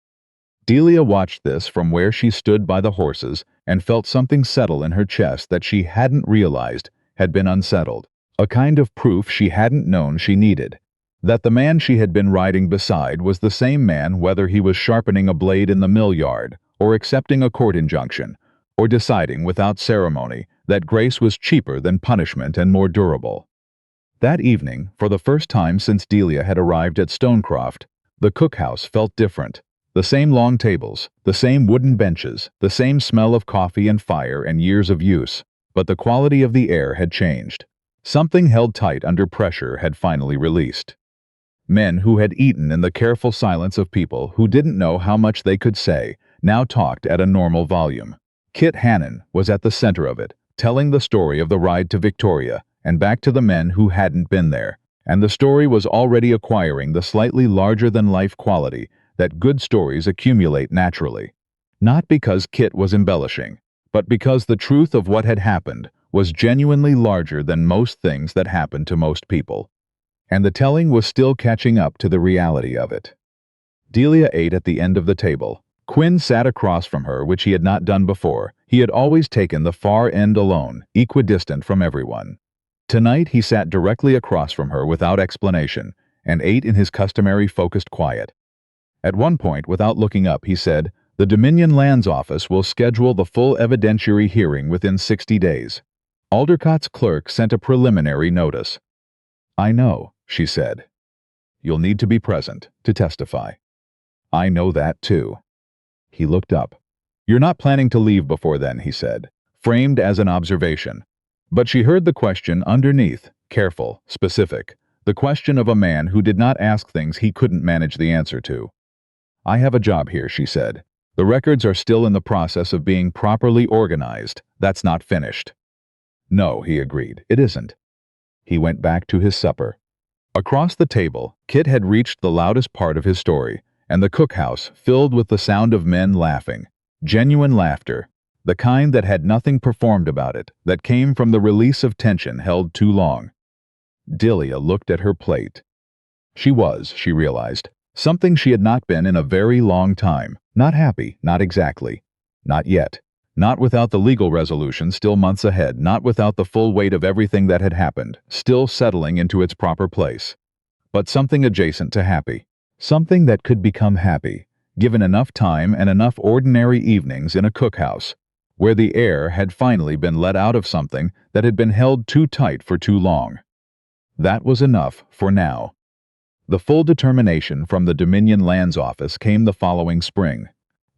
Delia watched this from where she stood by the horses and felt something settle in her chest that she hadn't realized had been unsettled, a kind of proof she hadn't known she needed, that the man she had been riding beside was the same man whether he was sharpening a blade in the mill yard, or accepting a court injunction, or deciding without ceremony that grace was cheaper than punishment and more durable. That evening, for the first time since Delia had arrived at Stonecroft, the cookhouse felt different. The same long tables, the same wooden benches, the same smell of coffee and fire and years of use, but the quality of the air had changed. Something held tight under pressure had finally released. Men who had eaten in the careful silence of people who didn't know how much they could say now talked at a normal volume. Kit Hannon was at the center of it, telling the story of the ride to Victoria and back to the men who hadn't been there, and the story was already acquiring the slightly larger-than-life quality that good stories accumulate naturally, not because Kit was embellishing, but because the truth of what had happened was genuinely larger than most things that happen to most people, and the telling was still catching up to the reality of it. Delia ate at the end of the table. Quinn sat across from her, which he had not done before. He had always taken the far end alone, equidistant from everyone. Tonight he sat directly across from her without explanation, and ate in his customary focused quiet. At one point, without looking up, he said, "The Dominion Lands Office will schedule the full evidentiary hearing within 60 days. Aldercott's clerk sent a preliminary notice." "I know," she said. "You'll need to be present to testify." "I know that, too." He looked up. "You're not planning to leave before then," he said, framed as an observation. But she heard the question underneath, careful, specific, the question of a man who did not ask things he couldn't manage the answer to. "I have a job here," she said. "The records are still in the process of being properly organized. That's not finished." "No," he agreed, "it isn't." He went back to his supper. Across the table, Kit had reached the loudest part of his story, and the cookhouse filled with the sound of men laughing. Genuine laughter, the kind that had nothing performed about it, that came from the release of tension held too long. Delia looked at her plate. She was, she realized, something she had not been in a very long time. Not happy, not exactly. Not yet. Not without the legal resolution still months ahead, not without the full weight of everything that had happened, still settling into its proper place. But something adjacent to happy. Something that could become happy, given enough time and enough ordinary evenings in a cookhouse, where the air had finally been let out of something that had been held too tight for too long. That was enough for now. The full determination from the Dominion Lands Office came the following spring.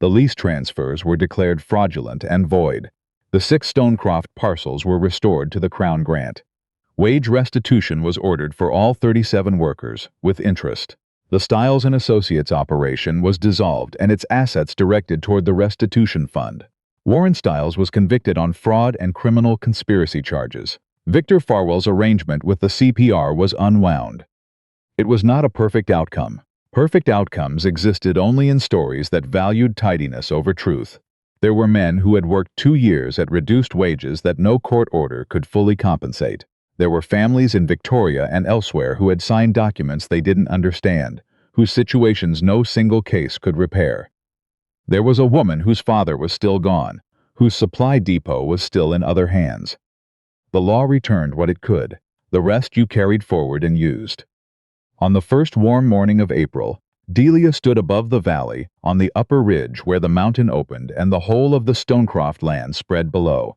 The lease transfers were declared fraudulent and void. The 6 Stonecroft parcels were restored to the Crown grant. Wage restitution was ordered for all 37 workers, with interest. The Stiles and Associates operation was dissolved and its assets directed toward the restitution fund. Warren Stiles was convicted on fraud and criminal conspiracy charges. Victor Farwell's arrangement with the CPR was unwound. It was not a perfect outcome. Perfect outcomes existed only in stories that valued tidiness over truth. There were men who had worked 2 years at reduced wages that no court order could fully compensate. There were families in Victoria and elsewhere who had signed documents they didn't understand, whose situations no single case could repair. There was a woman whose father was still gone, whose supply depot was still in other hands. The law returned what it could, the rest you carried forward and used. On the first warm morning of April, Delia stood above the valley, on the upper ridge where the mountain opened and the whole of the Stonecroft land spread below.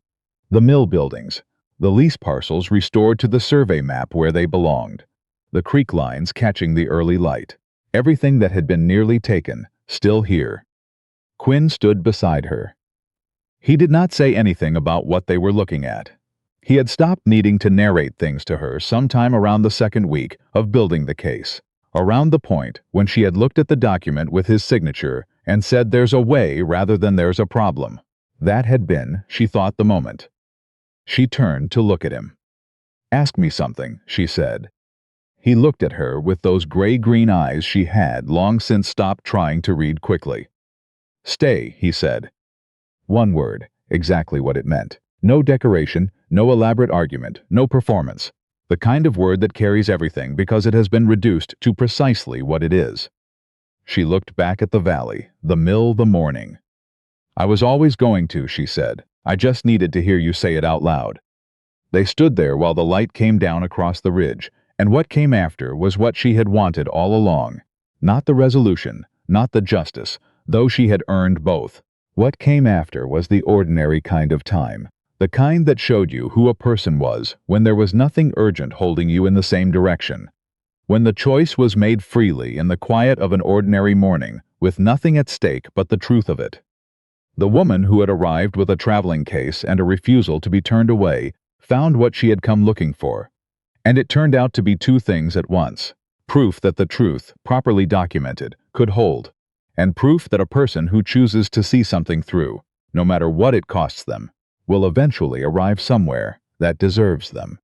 The mill buildings, the lease parcels restored to the survey map where they belonged, the creek lines catching the early light, everything that had been nearly taken, still here. Quinn stood beside her. He did not say anything about what they were looking at. He had stopped needing to narrate things to her sometime around the second week of building the case, around the point when she had looked at the document with his signature and said there's a way rather than there's a problem. That had been, she thought, the moment. She turned to look at him. "Ask me something," she said. He looked at her with those gray-green eyes she had long since stopped trying to read quickly. "Stay," he said. One word, exactly what it meant. No decoration, no elaborate argument, no performance. The kind of word that carries everything because it has been reduced to precisely what it is. She looked back at the valley, the mill, the morning. "I was always going to," she said. "I just needed to hear you say it out loud." They stood there while the light came down across the ridge, and what came after was what she had wanted all along. Not the resolution, not the justice, though she had earned both. What came after was the ordinary kind of time, the kind that showed you who a person was when there was nothing urgent holding you in the same direction, when the choice was made freely in the quiet of an ordinary morning, with nothing at stake but the truth of it. The woman who had arrived with a traveling case and a refusal to be turned away found what she had come looking for, and it turned out to be two things at once: proof that the truth, properly documented, could hold, and proof that a person who chooses to see something through, no matter what it costs them, will eventually arrive somewhere that deserves them.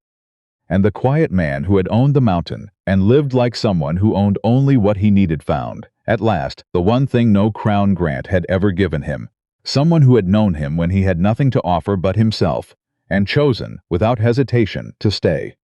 And the quiet man who had owned the mountain and lived like someone who owned only what he needed found, at last, the one thing no crown grant had ever given him, someone who had known him when he had nothing to offer but himself, and chosen, without hesitation, to stay.